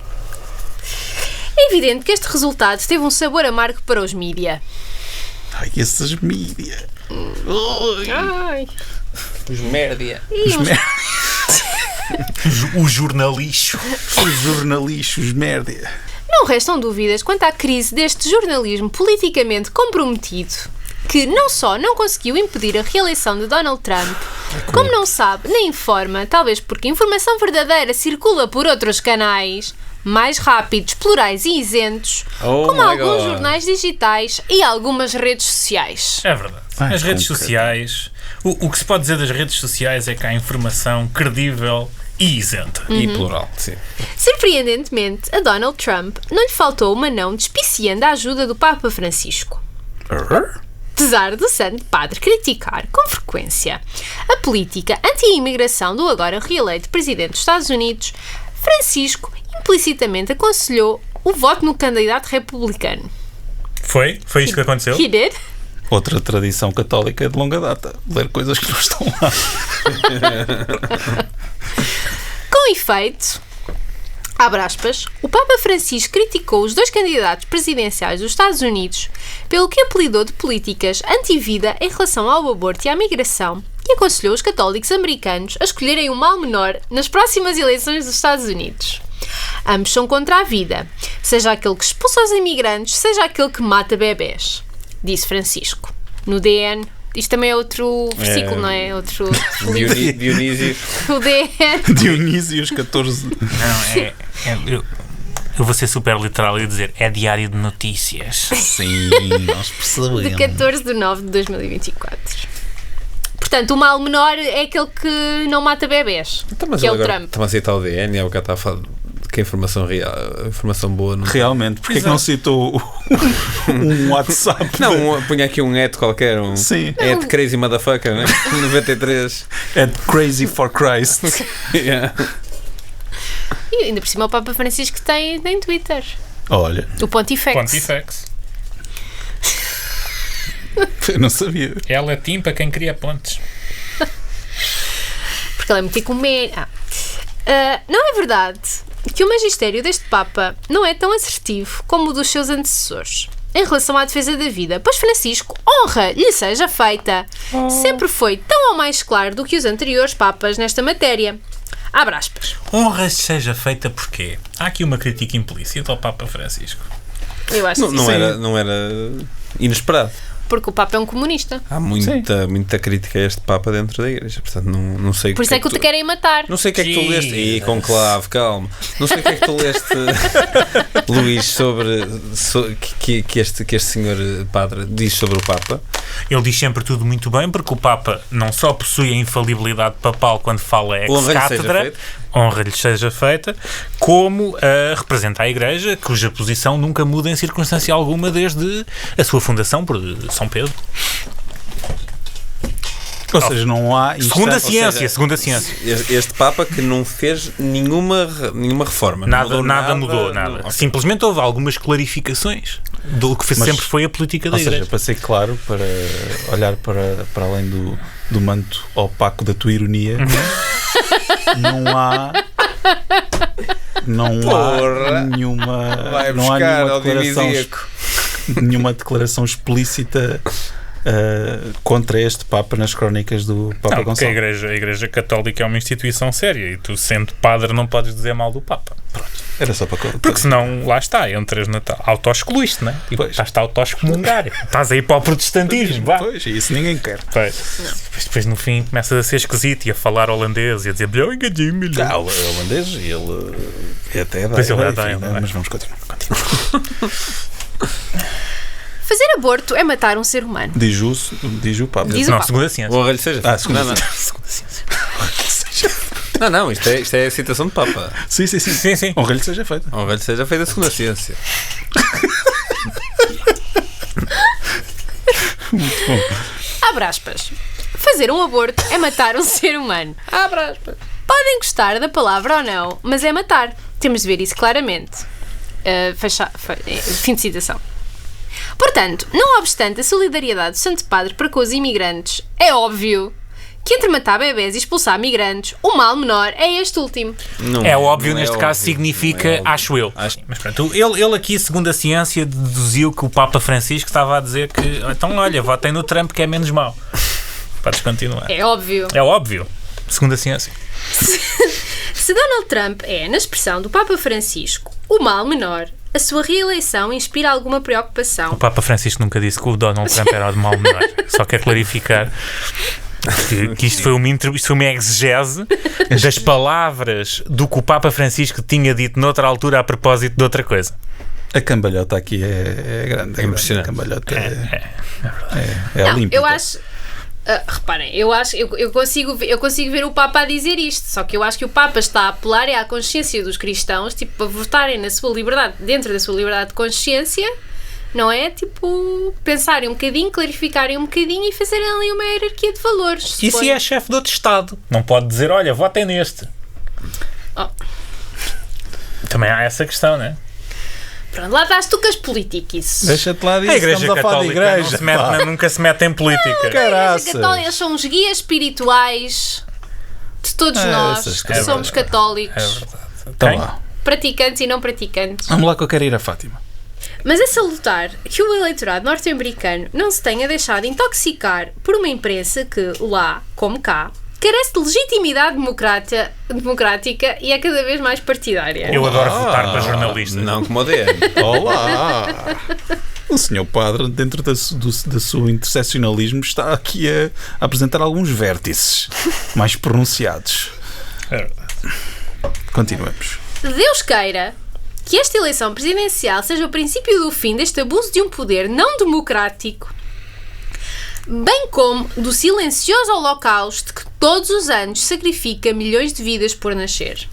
É evidente que este resultado teve um sabor amargo para os mídia. Ai, esses mídia. Ai. Os merdia. O jornalixo. Os jornalixos, merda. Não restam dúvidas quanto à crise deste jornalismo politicamente comprometido, que não só não conseguiu impedir a reeleição de Donald Trump, como não sabe nem informa, talvez porque a informação verdadeira circula por outros canais, mais rápidos, plurais e isentos, como alguns jornais digitais e algumas redes sociais. É verdade. As redes sociais... O que se pode dizer das redes sociais é que há informação credível e isenta. E plural, sim. Surpreendentemente, a Donald Trump não lhe faltou uma não despiciando a ajuda do Papa Francisco. Apesar do Santo Padre criticar com frequência a política anti-imigração do agora reeleito Presidente dos Estados Unidos, Francisco implicitamente aconselhou o voto no candidato republicano. Foi isto que aconteceu? He did? Outra tradição católica de longa data. Ler coisas que não estão lá. Com efeito, abre aspas, o Papa Francisco criticou os dois candidatos presidenciais dos Estados Unidos pelo que apelidou de políticas anti-vida em relação ao aborto e à migração e aconselhou os católicos americanos a escolherem um mal menor nas próximas eleições dos Estados Unidos. Ambos são contra a vida, seja aquele que expulsa os imigrantes, seja aquele que mata bebés, disse Francisco. No DN, isto também é outro versículo, não é? Outro livro. Dionísio. O DN. Dionísio, os 14. Não, eu vou ser super literal e dizer é diário de notícias. Sim, nós percebemos. De 14 de 9 de 2024. Portanto, o mal menor é aquele que não mata bebés, Então, mas que é o ele agora Trump. está a citar o DN, é o que está a falar que a informação real, a informação boa. Não, Realmente, porque é que não citou um WhatsApp? não punha aqui um qualquer. Sim. Crazy Motherfucker, né? 93. É Crazy for Christ. Yeah. E ainda por cima o Papa Francisco tem Twitter. Olha, O Pontifex. Pontifex. eu não sabia. É latim para quem cria pontes. Porque ele é muito ecumênico. Não é verdade que o magistério deste Papa não é tão assertivo como o dos seus antecessores em relação à defesa da vida, pois Francisco, honra lhe seja feita, sempre foi tão ou mais claro do que os anteriores Papas nesta matéria. Abre aspas. Honra seja feita porquê? Há aqui uma crítica implícita ao Papa Francisco. Eu acho que Não sim. não era inesperado. Porque o Papa é um comunista. Há muita crítica a este Papa dentro da igreja, portanto não sei Por isso é que o te querem matar. Não sei o que é que tu Sim. leste. E conclave, calma. Não sei o que é que tu leste, Luís, sobre que este senhor padre diz sobre o Papa. Ele diz sempre tudo muito bem, porque o Papa não só possui a infalibilidade papal quando fala Honra-lhe seja ex-cátedra, feita. honra-lhe seja feita, como representa a Igreja, cuja posição nunca muda em circunstância alguma desde a sua fundação por São Pedro. Ou seja, não há... Segundo a instância- ciência, segundo a ciência. Este Papa que não fez nenhuma reforma. Nada não mudou. não- Simplesmente houve algumas clarificações do que sempre foi a política da Ou seja, Igreja. para ser claro, para olhar para além do manto opaco da tua ironia, não Porra. há nenhuma, Vai não há buscar nenhuma ao declaração, dionisíaco. nenhuma declaração explícita contra este Papa nas crónicas do Papa Não, porque Gonçalo. a Igreja Católica é uma instituição séria e tu, sendo padre, não podes dizer mal do Papa. Era só para Porque senão, lá está, entras na auto-excluíste, não é? Tipo, Pois. estás-te a auto-excomungar. Estás aí para o protestantismo, vá. Pois, isso ninguém quer. Pois. Depois, no fim, começas a ser esquisito e a falar holandês e a dizer o holandês e ele até dá. Pois ele enfim, dá, ele dá. mas vamos continuar. Fazer aborto é matar um ser humano. Diz o Papa. Diz o Não, Papa. segundo a ciência. Honra-lhe seja. Segundo não, a Segundo a ciência. não, isto é a citação de Papa. Sim. Sim. Honra-lhe seja feita. Honra-lhe seja feita segundo a ciência. Abre aspas. Fazer um aborto é matar um ser humano. Abre aspas. Podem gostar da palavra ou não, mas é matar. Temos de ver isso claramente. Fim de citação. Portanto, não obstante a solidariedade do Santo Padre para com os imigrantes, é óbvio que entre matar bebés e expulsar migrantes, o mal menor é este último. É óbvio, não é neste óbvio, caso significa, não é óbvio. acho eu. Acho- Mas pronto, ele aqui, segundo a ciência, deduziu que o Papa Francisco estava a dizer que, então olha, votem no Trump que é menos mau. Podes continuar. É óbvio. É óbvio, segundo a ciência. Se Donald Trump é, na expressão do Papa Francisco, o mal menor, a sua reeleição inspira alguma preocupação. O Papa Francisco nunca disse que o Donald Trump era o de mal menor. Só quero clarificar que isto foi uma exegese das palavras do que o Papa Francisco tinha dito noutra altura a propósito de outra coisa. A cambalhota aqui é grande. É impressionante. A cambalhota é Não, olímpica. eu acho... Reparem, eu consigo ver o Papa a dizer isto, só que eu acho que o Papa está a apelar à consciência dos cristãos, tipo, para votarem na sua liberdade, dentro da sua liberdade de consciência, não é? Tipo, pensarem um bocadinho, clarificarem um bocadinho e fazerem ali uma hierarquia de valores. E se é chefe de outro Estado? Não pode dizer, olha, votem neste. Oh. Também há essa questão, não é? Pronto, lá estás tu com as políticas. Deixa-te lá disso, A Igreja estamos a falar de Católica igreja. nunca se mete em política. A Caraças. Igreja Católica são os guias espirituais de todos nós essas que coisas. somos católicos, É verdade. Então Quem? lá. praticantes e não praticantes. Vamos lá que eu quero ir a Fátima. Mas é salutar que o eleitorado norte-americano não se tenha deixado intoxicar por uma imprensa que, lá como cá, carece de legitimidade democrática e é cada vez mais partidária. Eu adoro votar para jornalistas. Não como o DN. Olá! O senhor padre, dentro do seu interseccionalismo, está aqui a apresentar alguns vértices mais pronunciados. É verdade. Continuemos. Deus queira que esta eleição presidencial seja o princípio do fim deste abuso de um poder não democrático, bem como do silencioso holocausto que todos os anos sacrifica milhões de vidas por nascer.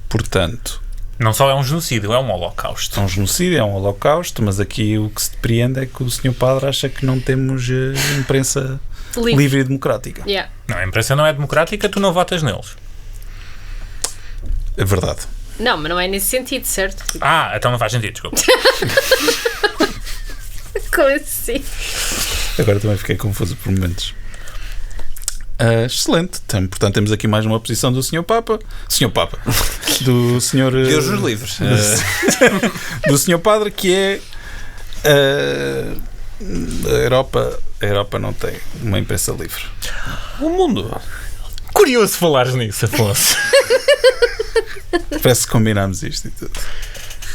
Portanto, Não só é um genocídio, é um holocausto. é um genocídio, é um holocausto, mas aqui o que se depreende é que o senhor padre acha que não temos imprensa livre e democrática. Yeah. Não, a imprensa não é democrática, tu não votas neles. É verdade. Não, mas não é nesse sentido, certo? Ah, então não faz sentido, desculpa. Como assim? Agora também fiquei confuso por momentos. Excelente. Portanto, temos aqui mais uma posição do Sr. Papa. Sr. Papa. Do Sr. Deus nos livres. Do Sr. Padre, que é a Europa não tem uma imprensa livre. O mundo. Curioso falares nisso, Afonso. Parece que combinámos isto e tudo.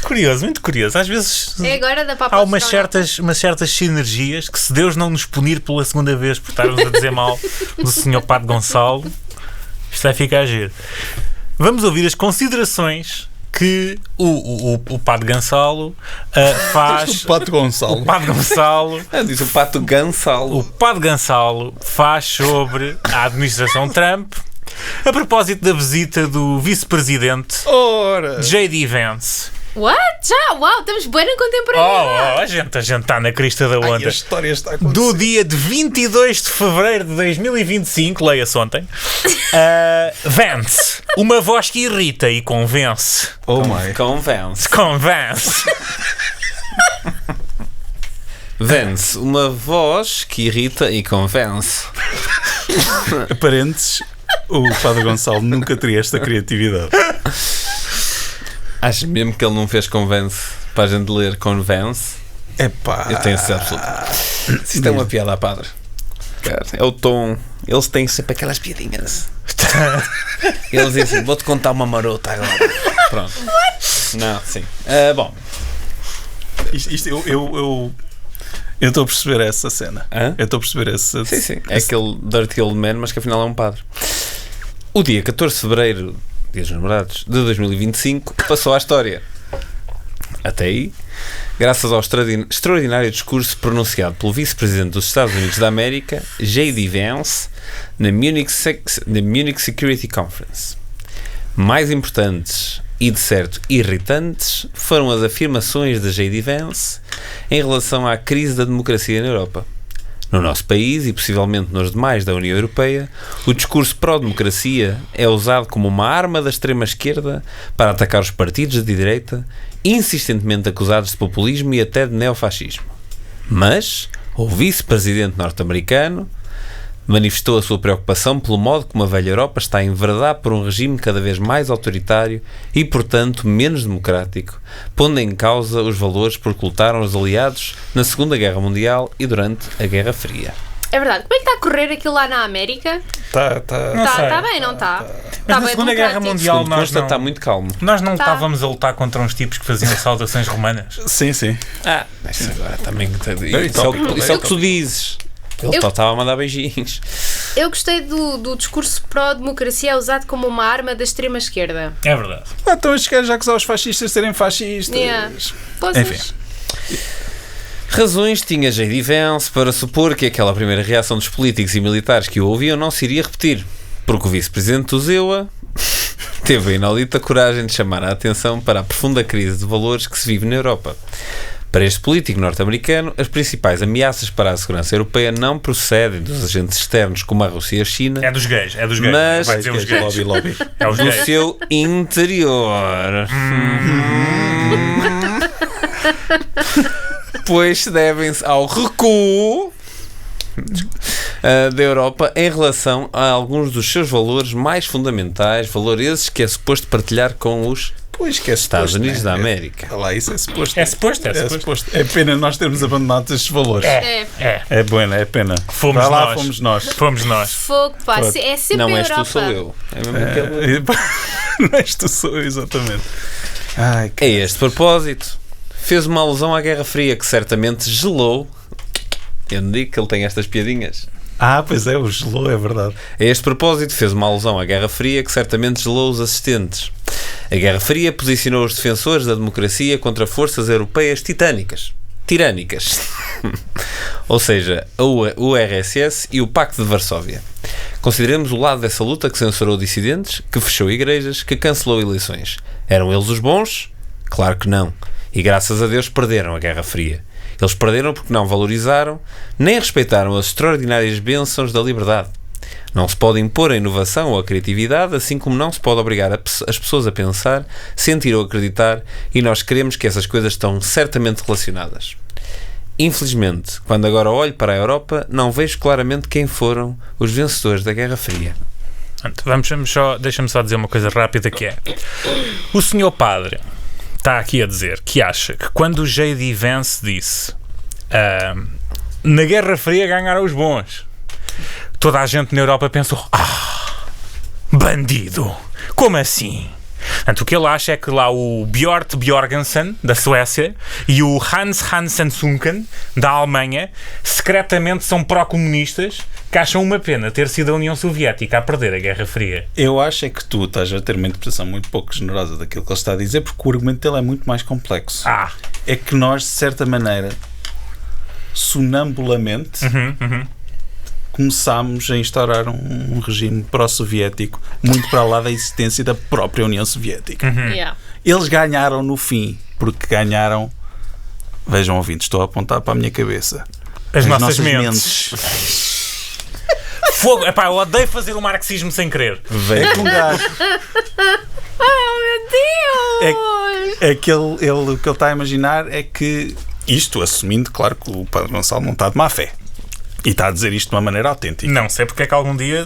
Curioso, muito curioso. Às vezes É agora da Papa há umas certas sinergias que, se Deus não nos punir pela segunda vez por estarmos a dizer mal do Sr. Padre Gonçalo, isto vai ficar a giro. Vamos ouvir as considerações que o Padre Gonçalo faz. O Pato Gonçalo. O Padre Gonçalo. Diz o Pato Gonçalo. O Padre Gonçalo faz sobre a administração Trump a propósito da visita do vice-presidente Ora! J.D. Vance. What? Já? Uau, estamos bem na contemporânea. A gente está na crista da Ai, onda. a história está a acontecer. Do dia de 22 de fevereiro de 2025, leia-se ontem, Vance, uma voz que irrita e convence. Oh my. Convence. Convence. Vence, uma voz que irrita e convence. Parentes, o Padre Gonçalo nunca teria esta criatividade. Achas mesmo que ele não fez convence para a gente ler convence? Epá. Eu tenho esse absoluto. Isto é uma piada à padre. Cara, é o tom. Eles têm sempre aquelas piadinhas. Eles dizem assim, vou-te contar uma marota agora. Pronto. Não, sim. Bom. Eu estou a perceber essa cena. Hã? Eu estou a perceber essa. Sim. É aquele Dirty Old Man, mas que afinal é um padre. O dia 14 de fevereiro, Dia dos Namorados, de 2025, passou à história. Até aí, graças ao extraordinário discurso pronunciado pelo vice-presidente dos Estados Unidos da América, J.D. Vance, na Munich Security Conference. Mais importantes e, de certo, irritantes foram as afirmações de J.D. Vance em relação à crise da democracia na Europa. No nosso país e possivelmente nos demais da União Europeia, o discurso pró-democracia é usado como uma arma da extrema-esquerda para atacar os partidos de direita, insistentemente acusados de populismo e até de neofascismo. Mas o vice-presidente norte-americano manifestou a sua preocupação pelo modo como a velha Europa está a enveredar por um regime cada vez mais autoritário e, portanto, menos democrático, pondo em causa os valores por que lutaram os aliados na Segunda Guerra Mundial e durante a Guerra Fria. É verdade. Como é que está a correr aquilo lá na América? Tá. Está bem, não está? Mas na Segunda Guerra Mundial Segundo consta, está muito calmo. nós não Tá. estávamos a lutar contra uns tipos que faziam saudações romanas. Sim. Isso agora também. Very Isso topical, é o que tu dizes. Ele Eu- só estava a mandar beijinhos. Eu gostei do discurso pró-democracia usado como uma arma da extrema-esquerda. É verdade. Então estes gajos já acusar os fascistas de serem fascistas. Yeah. Enfim. Razões tinha J.D. Vance para supor que aquela primeira reação dos políticos e militares que o ouviam não se iria repetir, porque o vice-presidente do ZEUA teve a inaudita coragem de chamar a atenção para a profunda crise de valores que se vive na Europa. Para este político norte-americano, as principais ameaças para a segurança europeia não procedem dos agentes externos como a Rússia e a China. É dos gays. Mas Vai dizer os gays. Lobby. É os do gays. seu interior. Pois devem-se ao recuo da Europa em relação a alguns dos seus valores mais fundamentais, valores esses que é suposto partilhar com os Pois que é Estados suposto, Unidos né? da América. Lá, isso é suposto. É suposto. É pena nós termos abandonado estes valores. É. É buena, é pena. Fomos Vai lá, nós. fomos nós. Fomos nós. Fogo, pá, é sempre Não a és Europa. tu, sou eu. É mesmo aquele... Não és tu, sou eu, exatamente. Ai, A este propósito, fez uma alusão à Guerra Fria que certamente gelou. Eu não digo que ele tem estas piadinhas. pois é, o gelou, é verdade. A este propósito, fez uma alusão à Guerra Fria que certamente gelou os assistentes. A Guerra Fria posicionou os defensores da democracia contra forças europeias tirânicas. Ou seja, a URSS e o Pacto de Varsóvia. Consideremos o lado dessa luta que censurou dissidentes, que fechou igrejas, que cancelou eleições. Eram eles os bons? Claro que não. E graças a Deus perderam a Guerra Fria. Eles perderam porque não valorizaram, nem respeitaram as extraordinárias bênçãos da liberdade. Não se pode impor a inovação ou a criatividade, assim como não se pode obrigar as pessoas a pensar, sentir ou acreditar, e nós queremos que essas coisas estão certamente relacionadas. Infelizmente, quando agora olho para a Europa, não vejo claramente quem foram os vencedores da Guerra Fria. Deixa-me só dizer uma coisa rápida que é: o senhor padre está aqui a dizer que acha que quando o J.D. Vance disse na Guerra Fria ganharam os bons, toda a gente na Europa pensou: bandido, como assim? Portanto, o que ele acha é que lá o Bjort Bjorgensen, da Suécia, e o Hans Hansen Sunken, da Alemanha, secretamente são pró-comunistas, que acham uma pena ter sido a União Soviética a perder a Guerra Fria. Eu acho é que tu estás a ter uma interpretação muito pouco generosa daquilo que ele está a dizer, porque o argumento dele é muito mais complexo. É que nós, de certa maneira, sonambulamente, começámos a instaurar um regime pró-soviético muito para lá da existência da própria União Soviética. Yeah. Eles ganharam no fim, porque ganharam... Vejam, ouvintes, estou a apontar para a minha cabeça. As nossas mentes. Fogo! Epá, eu odeio fazer o marxismo sem querer. É que um gajo... Oh, meu Deus! É que o que ele está a imaginar é que isto, assumindo, claro, que o Padre Gonçalo não está de má fé. E está a dizer isto de uma maneira autêntica. Não sei porque é que algum dia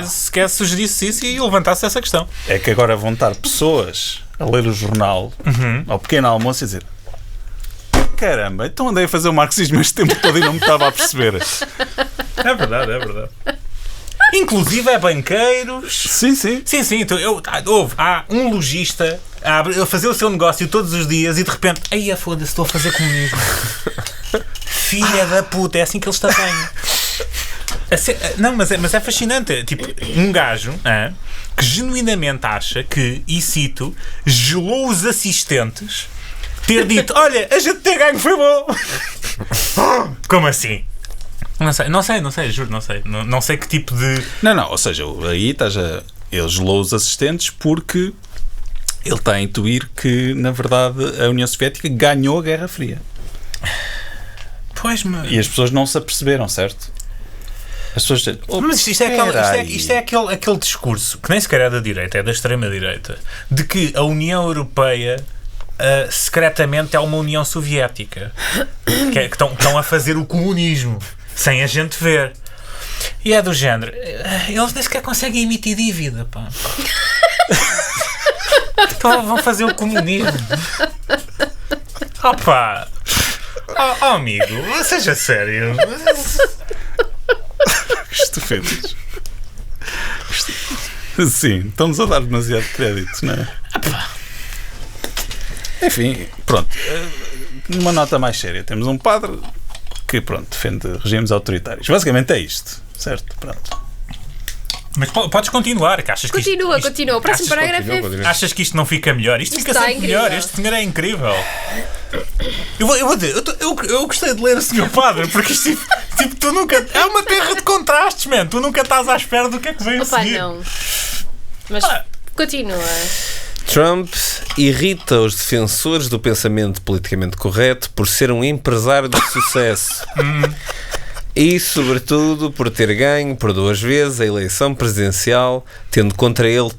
se quer sugerisse isso e levantasse essa questão. É que agora vão estar pessoas a ler o jornal ao pequeno almoço e dizer: caramba, então andei a fazer o marxismo este tempo todo e não me estava a perceber. É verdade, é verdade. Inclusive é banqueiros. Sim, sim. Sim, então há um lojista a fazer o seu negócio todos os dias e de repente, aí foda-se, estou a fazer comigo. Filha da puta, é assim que eles também. Não, mas é fascinante. Tipo, um gajo que genuinamente acha que, e cito, gelou os assistentes ter dito: olha, a gente ter ganho foi bom. Como assim? Não sei, juro, não sei. Não sei que tipo de... Não, ou seja, aí ele gelou os assistentes porque ele está a intuir que, na verdade, a União Soviética ganhou a Guerra Fria. Pois, mas... E as pessoas não se aperceberam, certo? As pessoas dizem: mas isto é aquele discurso que nem sequer é da direita, é da extrema-direita, de que a União Europeia secretamente é uma União Soviética, que estão a fazer o comunismo sem a gente ver. E é do género, eles nem sequer conseguem emitir dívida, pá. Então vão fazer o comunismo. Opa! Oh, amigo, seja sério. Estúpidos. Sim, estão-nos a dar demasiado crédito, não é? Enfim, pronto. Numa nota mais séria, temos um padre que, pronto, defende regimes autoritários. Basicamente é isto, certo? Pronto. Mas podes continuar, que achas que Continua. O próximo achas- parágrafo é... continua. Achas que isto não fica melhor? Isto fica está sempre melhor. incrível. Este senhor é incrível. Eu vou dizer, eu gostei de ler o Senhor Padre, porque isto, tipo, tu nunca. É uma terra de contrastes, man. Tu nunca estás à espera do que é que vem a Opa, seguir. não. Mas continua. Trump irrita os defensores do pensamento politicamente correto por ser um empresário de sucesso. E, sobretudo, por ter ganho por 2 vezes a eleição presidencial, tendo contra ele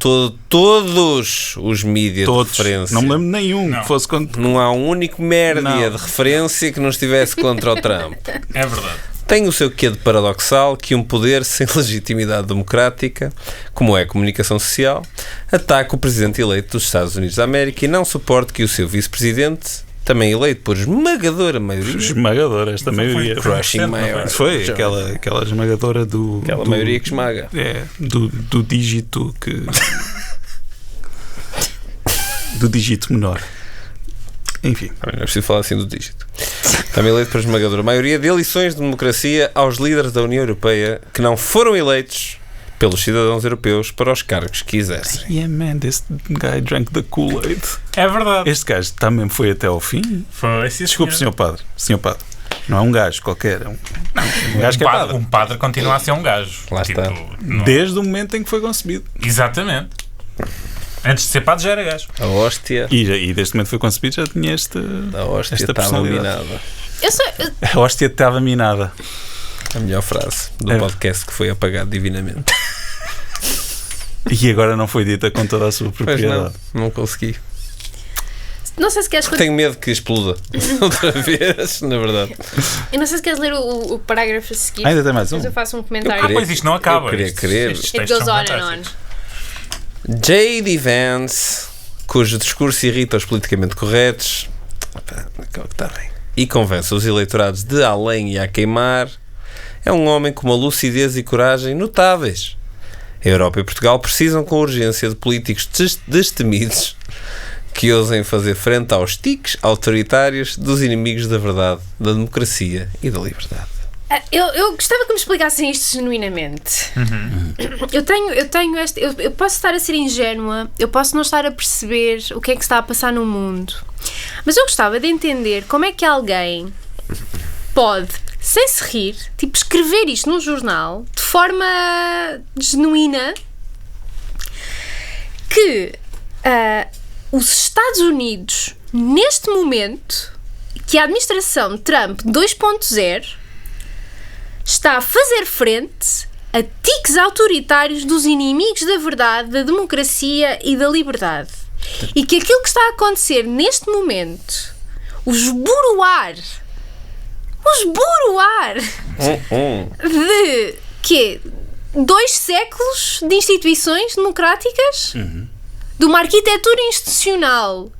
todos os mídias de referência. Não me lembro nenhum que fosse contra. Não há um único média Não. de referência que não estivesse contra o Trump. É verdade. Tem o seu quê de paradoxal que um poder sem legitimidade democrática, como é a comunicação social, ataca o presidente eleito dos Estados Unidos da América e não suporta que o seu vice-presidente, também eleito por esmagadora maioria, Esmagadora, esta maioria. crushing majority, Foi aquela esmagadora do. aquela maioria que esmaga. É, do dígito que. do dígito menor. Enfim. Não é preciso falar assim do dígito. Também eleito por esmagadora maioria de eleições de democracia aos líderes da União Europeia que não foram eleitos pelos cidadãos europeus para os cargos que exercem. Yeah, man, this guy drank the Kool-Aid. É verdade. Este gajo também foi até ao fim. Foi, sim, Desculpe, senhor padre. Senhor padre. Não é um gajo qualquer. É um gajo que é padre. Um padre continua a ser um gajo. Lá está. não- Desde o momento em que foi concebido. Exatamente. Antes de ser padre já era gajo. A hóstia, E desde o momento que foi concebido já tinha esta esta estava personalidade. minada. A hóstia estava minada. A melhor frase do É. podcast que foi apagado divinamente. E agora não foi dita com toda a sua Pois propriedade. não consegui. Não sei se queres... Tenho medo que exploda outra vez, na verdade. Eu não sei se queres ler o parágrafo a seguir. Ainda tem mais um. Mas eu faço um comentário. queria- Pois isto não acaba. eu queria Estes- querer. estes It textos goes são on and on. fantásticos. J.D. Vance, cujo discurso irrita os politicamente corretos está bem, e convence os eleitorados de além e a queimar, é um homem com uma lucidez e coragem notáveis. A Europa e Portugal precisam com urgência de políticos destemidos que ousem fazer frente aos tiques autoritários dos inimigos da verdade, da democracia e da liberdade. Eu gostava que me explicassem isto genuinamente. Eu tenho este. Eu posso estar a ser ingênua, eu posso não estar a perceber o que é que está a passar no mundo, mas eu gostava de entender como é que alguém pode, sem se rir, tipo, escrever isto num jornal de forma genuína que os Estados Unidos, neste momento, que a administração Trump 2.0 está a fazer frente a tiques autoritários dos inimigos da verdade, da democracia e da liberdade. E que aquilo que está a acontecer neste momento, o esboroar de quê? 2 séculos de instituições democráticas, de uma arquitetura institucional,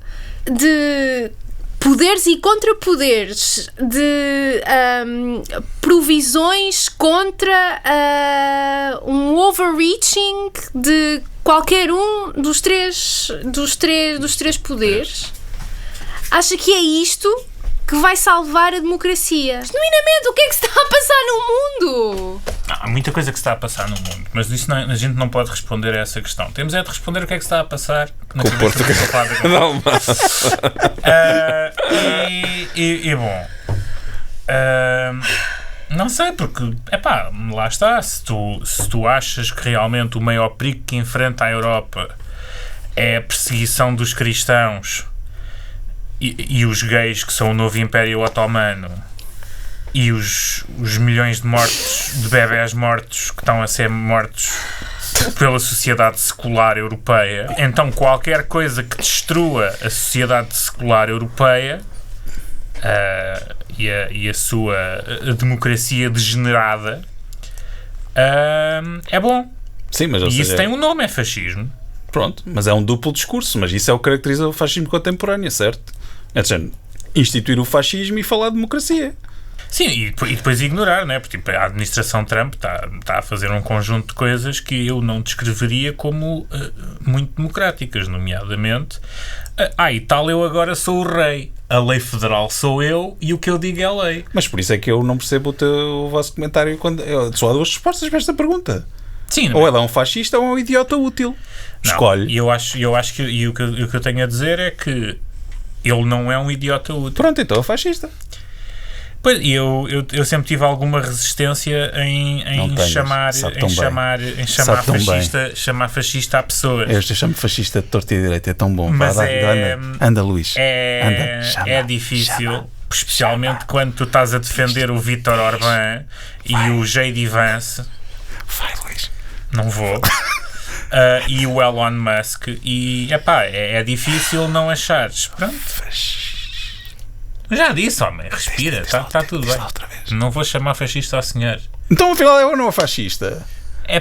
de poderes e contrapoderes, de provisões contra um overreaching de qualquer um dos três poderes. Acha que é isto que vai salvar a democracia? Genuinamente, o que é que se está a passar no mundo? Há muita coisa que se está a passar no mundo, mas isso a gente não pode responder a essa questão. Temos é de responder o que é que se está a passar na Com o cabeça do Portugal. Sr. Padre. Não, mas... Bom, não sei, porque, lá está, se tu achas que realmente o maior perigo que enfrenta a Europa é a perseguição dos cristãos e os gays, que são o novo Império Otomano, e os milhões de mortos, de bebés mortos que estão a ser mortos pela sociedade secular europeia, então qualquer coisa que destrua a sociedade secular europeia e a sua democracia degenerada é bom. Sim, mas, ou E seja, isso tem um nome, é fascismo. Pronto, mas é um duplo discurso. Mas isso é o que caracteriza o fascismo contemporâneo, certo? É dizer, instituir o fascismo e falar de democracia. Sim, e depois ignorar, né? Porque tipo, a administração Trump está a fazer um conjunto de coisas que eu não descreveria como muito democráticas, nomeadamente e tal, eu agora sou o rei, a lei federal sou eu e o que eu digo é a lei. Mas por isso é que eu não percebo o vosso comentário quando... Só há 2 respostas para esta pergunta. Sim, Ou ele é um fascista ou é um idiota útil. Escolhe. E eu acho que o que eu tenho a dizer é que ele não é um idiota útil. Pronto, então é fascista. Pois, eu sempre tive alguma resistência em chamar fascista a pessoas. Eu chamo fascista de torta e direita, é tão bom. Mas anda, Luís. É difícil, especialmente quando tu estás a defender o Vítor Orbán e o J.D. Vance. Vai, Luís. Não vou. E o Elon Musk. E, é difícil não achares. Pronto. Já disse, homem, respira, está tudo bem. Não vou chamar fascista ao senhor. Então, afinal, é ou não é fascista? É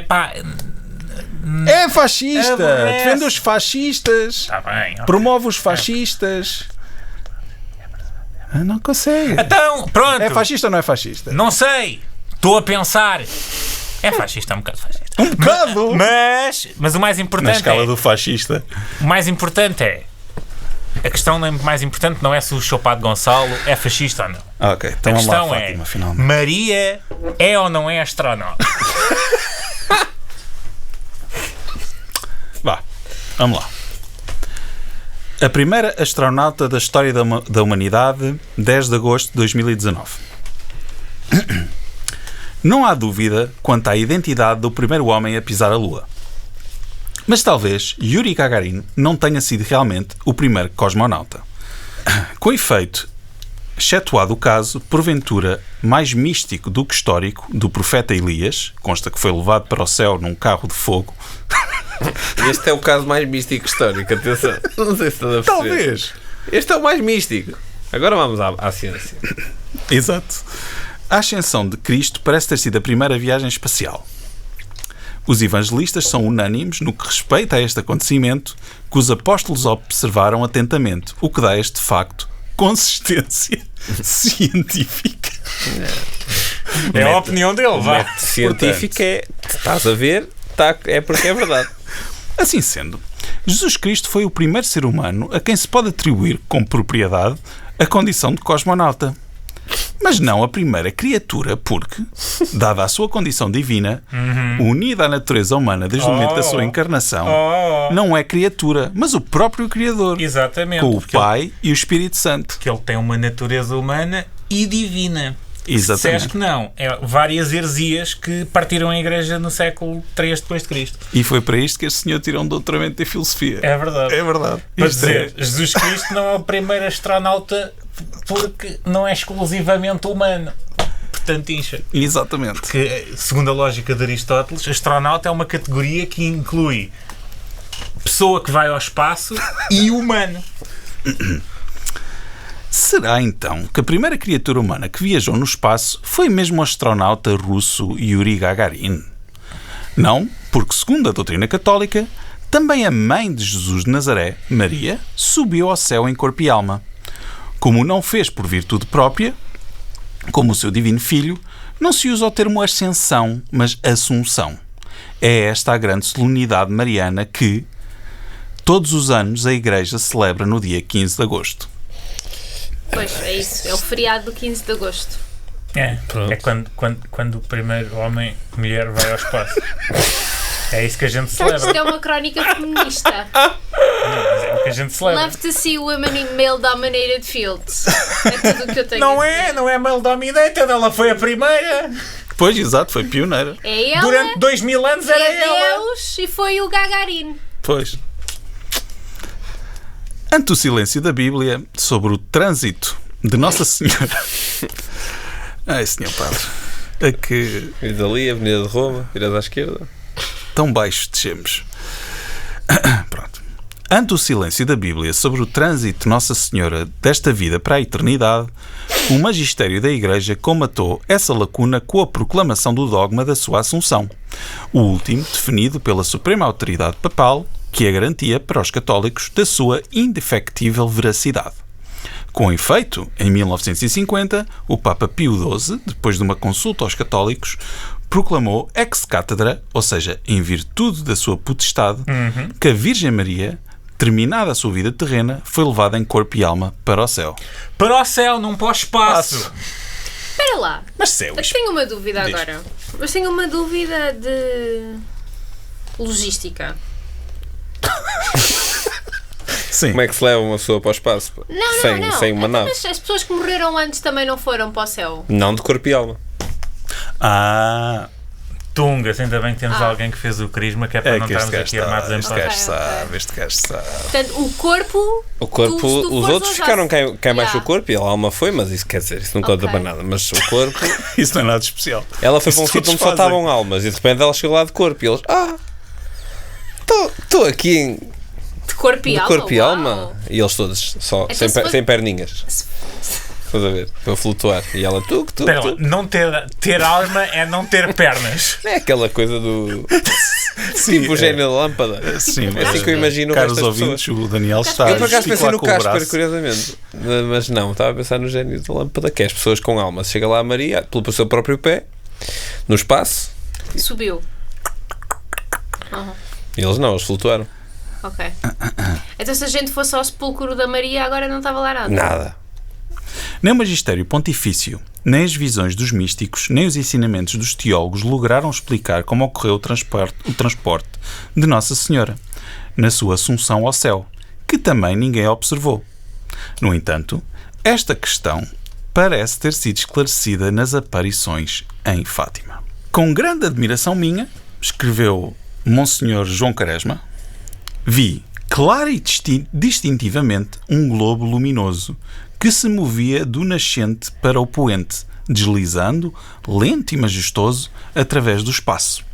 fascista! Aborrece. Defende os fascistas! Está bem. Okay. Promove os fascistas! Não consegue. Então, pronto. É fascista ou não é fascista? Não sei. Estou a pensar. É fascista, é um bocado fascista. Um bocado! Mas o mais importante Na escala do fascista. O mais importante é... A questão mais importante não é se o Chopado Gonçalo é fascista ou não. Ok, então a vamos lá, questão Fátima, é, finalmente. Maria é ou não é astronauta? Vá, vamos lá. A primeira astronauta da história da humanidade, 10 de agosto de 2019. Não há dúvida quanto à identidade do primeiro homem a pisar a Lua. Mas talvez Yuri Gagarin não tenha sido realmente o primeiro cosmonauta. Com efeito, excetuado o caso, porventura, mais místico do que histórico, do profeta Elias, consta que foi levado para o céu num carro de fogo. Este é o caso mais místico histórico, atenção. Não sei se estás a perceber. Talvez. Este é o mais místico. Agora vamos à ciência. Exato. A ascensão de Cristo parece ter sido a primeira viagem espacial. Os evangelistas são unânimes no que respeita a este acontecimento, que os apóstolos observaram atentamente, o que dá a este facto consistência científica. É a opinião dele, vá. Científico é, estás a ver, é porque é verdade. Assim sendo, Jesus Cristo foi o primeiro ser humano a quem se pode atribuir com propriedade a condição de cosmonauta. Mas não a primeira criatura, porque, dada a sua condição divina, unida à natureza humana desde o momento da sua encarnação, não é criatura, mas o próprio Criador. Exatamente. Com o Pai e o Espírito Santo. Que ele tem uma natureza humana e divina. Exatamente. Se disseste que não, é várias heresias que partiram a Igreja no século III depois de Cristo. E foi para isto que este senhor tirou um doutoramento em filosofia. É verdade. É verdade. Para dizer, Jesus Cristo não é o primeiro astronauta porque não é exclusivamente humano. Portanto, incha. Exatamente. Porque, segundo a lógica de Aristóteles, astronauta é uma categoria que inclui pessoa que vai ao espaço e humano. Será então que a primeira criatura humana que viajou no espaço foi mesmo o astronauta russo Yuri Gagarin? Não, porque segundo a doutrina católica, também a mãe de Jesus de Nazaré, Maria, subiu ao céu em corpo e alma. Como o não fez por virtude própria, como o seu divino filho, não se usa o termo ascensão, mas assunção. É esta a grande solenidade mariana que, todos os anos, a Igreja celebra no dia 15 de agosto. Pois, é isso. É o feriado do 15 de agosto. É quando o primeiro homem, mulher, vai ao espaço. É isso que a gente celebra. Isto é uma crónica feminista. Não, é o que a gente celebra. Love to see women in male-dominated fields. É tudo o que eu tenho Não a é, dizer. não é male-dominated, ela foi a primeira. Pois, exato, foi pioneira. É ela, Durante 2000 anos era é ela. Deus e foi o Gagarin. Pois. Ante o silêncio da Bíblia sobre o trânsito de Nossa Senhora. Ai, senhor padre. É que Vires ali, Avenida de Roma, viras à esquerda. tão baixo descemos. Pronto. Ante o silêncio da Bíblia sobre o trânsito de Nossa Senhora desta vida para a eternidade, o magistério da Igreja comatou essa lacuna com a proclamação do dogma da sua Assunção, o último definido pela Suprema Autoridade Papal, que é garantia para os católicos da sua indefectível veracidade. Com efeito, em 1950, o Papa Pio XII, depois de uma consulta aos católicos, proclamou ex cátedra, ou seja, em virtude da sua potestade, que a Virgem Maria, terminada a sua vida terrena, foi levada em corpo e alma para o céu. Para o céu, não para o espaço. Espera lá. Mas céu, Eu tenho uma dúvida Diz. agora. Eu tenho uma dúvida de... logística. Sim. Como é que se leva uma pessoa para o espaço? Não. Sem uma nave. Mas as pessoas que morreram antes também não foram para o céu. Não de corpo e alma. Ah, Tungas, ainda bem que temos alguém que fez o crisma, que é para não que este estarmos gajo aqui armados em está. paz. Este gajo sabe. Portanto, o corpo... O corpo, se tu os fores outros ao ficaram espaço- quem mais Yeah. o corpo e a alma foi, mas isso quer dizer, isso não conta Ok. para nada. Mas o corpo, Isso não é nada especial. ela foi Isso para um sítio todos onde só fazem. estavam almas e de repente ela chegou lá de corpo e eles, estou aqui em De corpo e de alma? corpo e Uau. alma e eles todos só, Então sem, se fosse- sem perninhas. Estás a ver? Para flutuar. E ela, tu. Espera lá, não ter alma é não ter pernas. É aquela coisa do. Sim, Tipo o gênio da lâmpada. Sim, É assim que eu imagino o caros resto das ouvintes, o Daniel está Eu por acaso pensei gesticular no com o Casper, braço. curiosamente. Mas não, estava a pensar no gênio da lâmpada, que é as pessoas com alma. Chega lá a Maria, pelo seu próprio pé, no espaço, Subiu. e eles não, eles flutuaram. Ok. Então se a gente fosse ao sepulcro da Maria, agora não estava lá nada. Nada. Nem o magistério pontifício, nem as visões dos místicos, nem os ensinamentos dos teólogos lograram explicar como ocorreu o transporte de Nossa Senhora, na sua assunção ao céu, que também ninguém observou. No entanto, esta questão parece ter sido esclarecida nas aparições em Fátima. Com grande admiração minha, escreveu Monsenhor João Quaresma, vi, clara e distintivamente, um globo luminoso que se movia do nascente para o poente, deslizando, lento e majestoso, através do espaço.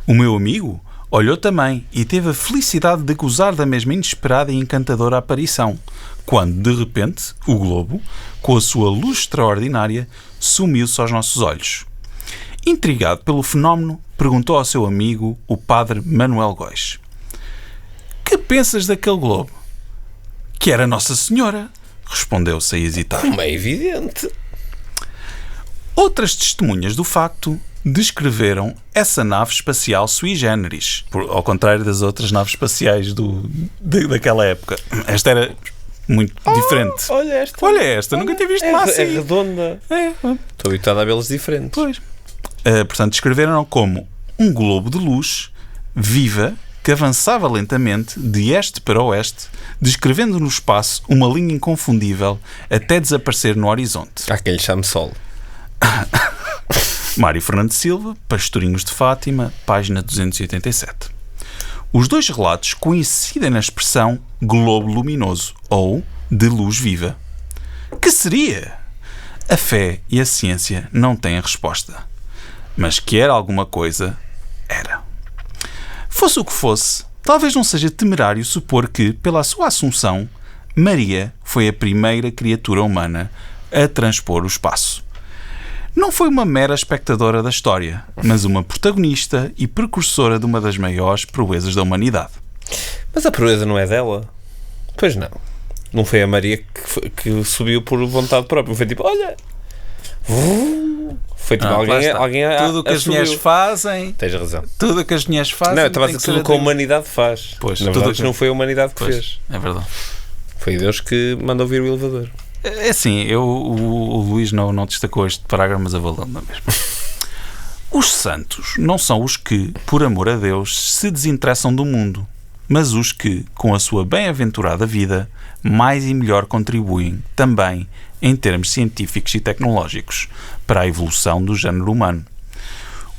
O meu amigo olhou também e teve a felicidade de gozar da mesma inesperada e encantadora aparição, quando, de repente, o globo, com a sua luz extraordinária, sumiu-se aos nossos olhos. Intrigado pelo fenómeno, perguntou ao seu amigo, o padre Manuel Góis: "Que pensas daquele globo?" "Que era Nossa Senhora", respondeu sem hesitar. Como é evidente. Outras testemunhas do facto descreveram essa nave espacial sui generis, ao contrário das outras naves espaciais daquela época. Esta era muito diferente. Olha esta. Nunca tinha visto É, uma é assim. redonda. Estou habituado a vê-los diferentes. Pois. Portanto, descreveram como um globo de luz viva que avançava lentamente de este para oeste, descrevendo no espaço uma linha inconfundível até desaparecer no horizonte. Há quem lhe chame Sol. Mário Fernando Silva, Pastorinhos de Fátima, página 287. Os dois relatos coincidem na expressão globo luminoso ou de luz viva. Que seria? A fé e a ciência não têm resposta. Mas que era alguma coisa, era. Fosse o que fosse, talvez não seja temerário supor que, pela sua assunção, Maria foi a primeira criatura humana a transpor o espaço. Não foi uma mera espectadora da história, mas uma protagonista e precursora de uma das maiores proezas da humanidade. Mas a proeza não é dela? Pois não. Não foi a Maria que subiu por vontade própria. Foi tipo, olha... Foi tipo alguém tudo o que as mulheres fazem... Tens razão. Tudo o que as mulheres fazem... Não, eu estava a dizer tudo o que a humanidade faz. Pois, na tudo verdade, o que- não foi a humanidade que Pois, fez. é verdade. Foi Deus que mandou vir o elevador. É assim, o Luís não destacou este parágrafo, mas avalando não é mesmo. Os santos não são os que, por amor a Deus, se desinteressam do mundo, mas os que, com a sua bem-aventurada vida, mais e melhor contribuem, também, em termos científicos e tecnológicos, para a evolução do género humano.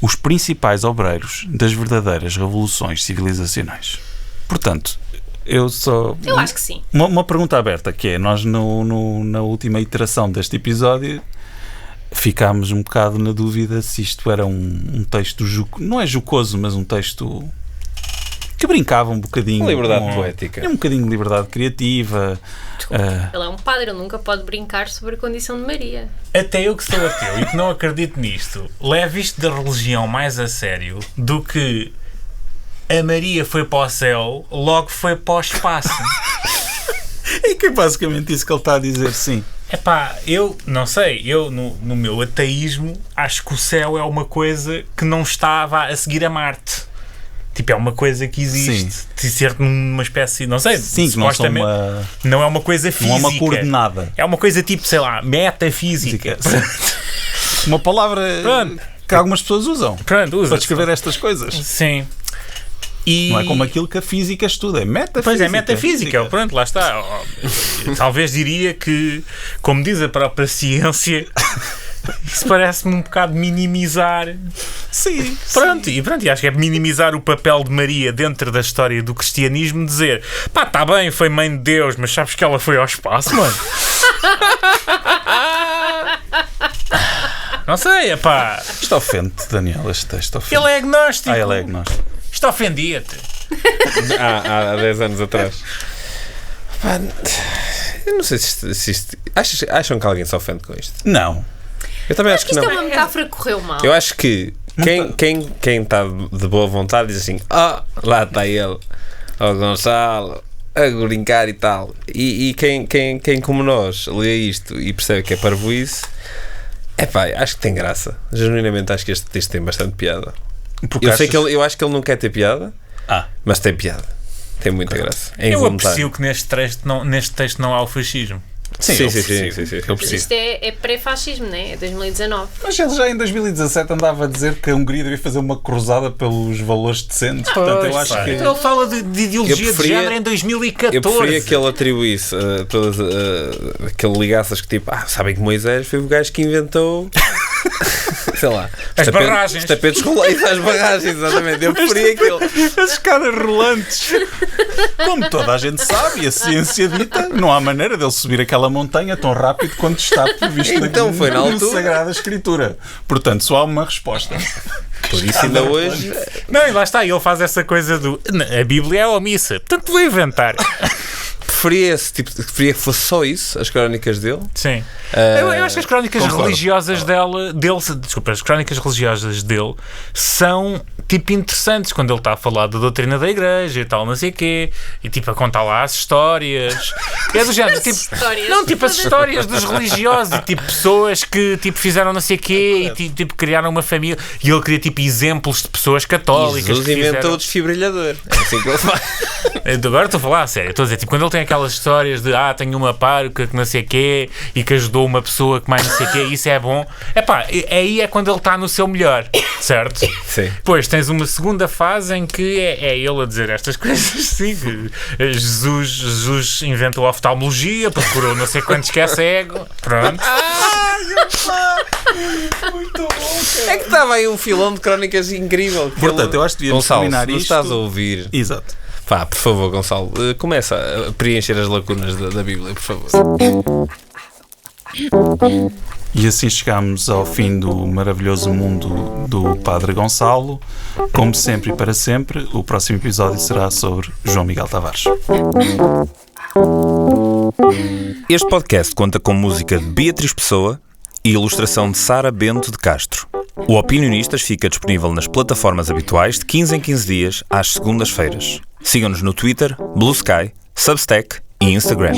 Os principais obreiros das verdadeiras revoluções civilizacionais. Portanto, eu acho que sim. Uma pergunta aberta, que é, nós na última iteração deste episódio ficámos um bocado na dúvida se isto era um texto não é jocoso, mas um texto que brincava um bocadinho. Liberdade poética. Um bocadinho de liberdade criativa. Ele é um padre, ele nunca pode brincar sobre a condição de Maria. Até eu que sou ateu e que não acredito nisto, levo isto da religião mais a sério do que a Maria foi para o céu, logo foi para o espaço. E que é basicamente isso que ele está a dizer, sim. Epá, eu não sei, eu no meu ateísmo acho que o céu é uma coisa que não estava a seguir a Marte. Tipo, é uma coisa que existe. De ser numa espécie, não sei, Sim, que não são supostamente não é uma coisa física. não é uma coordenada. É uma coisa tipo, sei lá, metafísica. Uma palavra Pronto. que algumas pessoas usam Pronto, usa-se. para descrever estas coisas. Sim. Não é como aquilo que a física estuda, é metafísica. Pois é, metafísica. Pronto, lá está. Talvez diria que, como diz a própria ciência, isso parece-me um bocado minimizar. Sim. Pronto, e acho que é minimizar o papel de Maria dentro da história do cristianismo, dizer, pá, está bem, foi mãe de Deus, mas sabes que ela foi ao espaço, mano? Não sei, é pá. Isto ofende-te, Daniel, este texto ofende. Ele é agnóstico. Ele é agnóstico. Isto ofendia-te. Há 10 anos atrás. Pá, eu não sei se isto... Acham que alguém se ofende com isto? Não. Eu também acho que Isto não. é uma metáfora que correu mal. Eu acho que quem está de boa vontade diz assim: lá está ele, o Gonçalo, a brincar e tal. E quem como nós lê isto e percebe que é parvoíce, acho que tem graça. Genuinamente acho que este texto tem bastante piada. Porque Eu acho que ele não quer ter piada, mas tem piada. Tem muita graça. É Eu involuntário. aprecio que neste texto não há o fascismo. Sim. Eu preciso. Mas isto é pré-fascismo, não é? É 2019. Mas ele já em 2017 andava a dizer que a Hungria devia fazer uma cruzada pelos valores decentes. Portanto, eu acho que... Então ele fala de ideologia de género em 2014. Eu preferia que ele atribuísse todas aquele ligaças que tipo, sabem que Moisés foi o gajo que inventou sei lá, as barragens. Os tapetes rolantes, as barragens, exatamente. Eu preferia aquilo. As escadas rolantes. Como toda a gente sabe, e a ciência dita, não há maneira dele subir aquela montanha tão rápido quanto está previsto então, foi na altura. Sagrada Escritura. Portanto, só há uma resposta. Por isso ainda hoje... Não, e lá está, ele faz essa coisa do... A Bíblia é omissa, portanto vou inventar. Preferia que fosse só isso, as crónicas dele. Sim. Eu acho que as crónicas religiosas as crónicas religiosas dele são tipo interessantes quando ele está a falar da doutrina da igreja e tal, não sei o quê, e tipo a contar lá as histórias. É do género, tipo, histórias. Não, tipo as histórias dos religiosos e tipo pessoas que tipo fizeram não sei o quê e tipo criaram uma família. E ele queria tipo exemplos de pessoas católicas. Jesus que inventou o desfibrilhador. É assim que ele faz. Agora estou a falar a sério, estou a dizer, tipo, quando ele tem aquelas histórias de tenho uma pároquia que não sei o quê e que ajudou uma pessoa que mais não sei o quê, isso é bom, aí é quando ele está no seu melhor, certo? Sim. Depois tens uma segunda fase em que é ele a dizer estas coisas assim, que Jesus inventou a oftalmologia, procurou não sei quantos que é cego, pronto. Muito bom, cara. É que estava aí um filão de crónicas incrível. Portanto, eu acho que devíamos Gonçalo, terminar se não isto. estás a ouvir... Exato. Pá, por favor, Gonçalo, começa a preencher as lacunas da Bíblia, por favor. E assim chegamos ao fim do maravilhoso mundo do Padre Gonçalo. Como sempre e para sempre, o próximo episódio será sobre João Miguel Tavares. Este podcast conta com música de Beatriz Pessoa e ilustração de Sara Bento de Castro. O Opinionistas fica disponível nas plataformas habituais de 15 em 15 dias, às segundas-feiras. Sigam-nos no Twitter, Blue Sky, Substack e Instagram.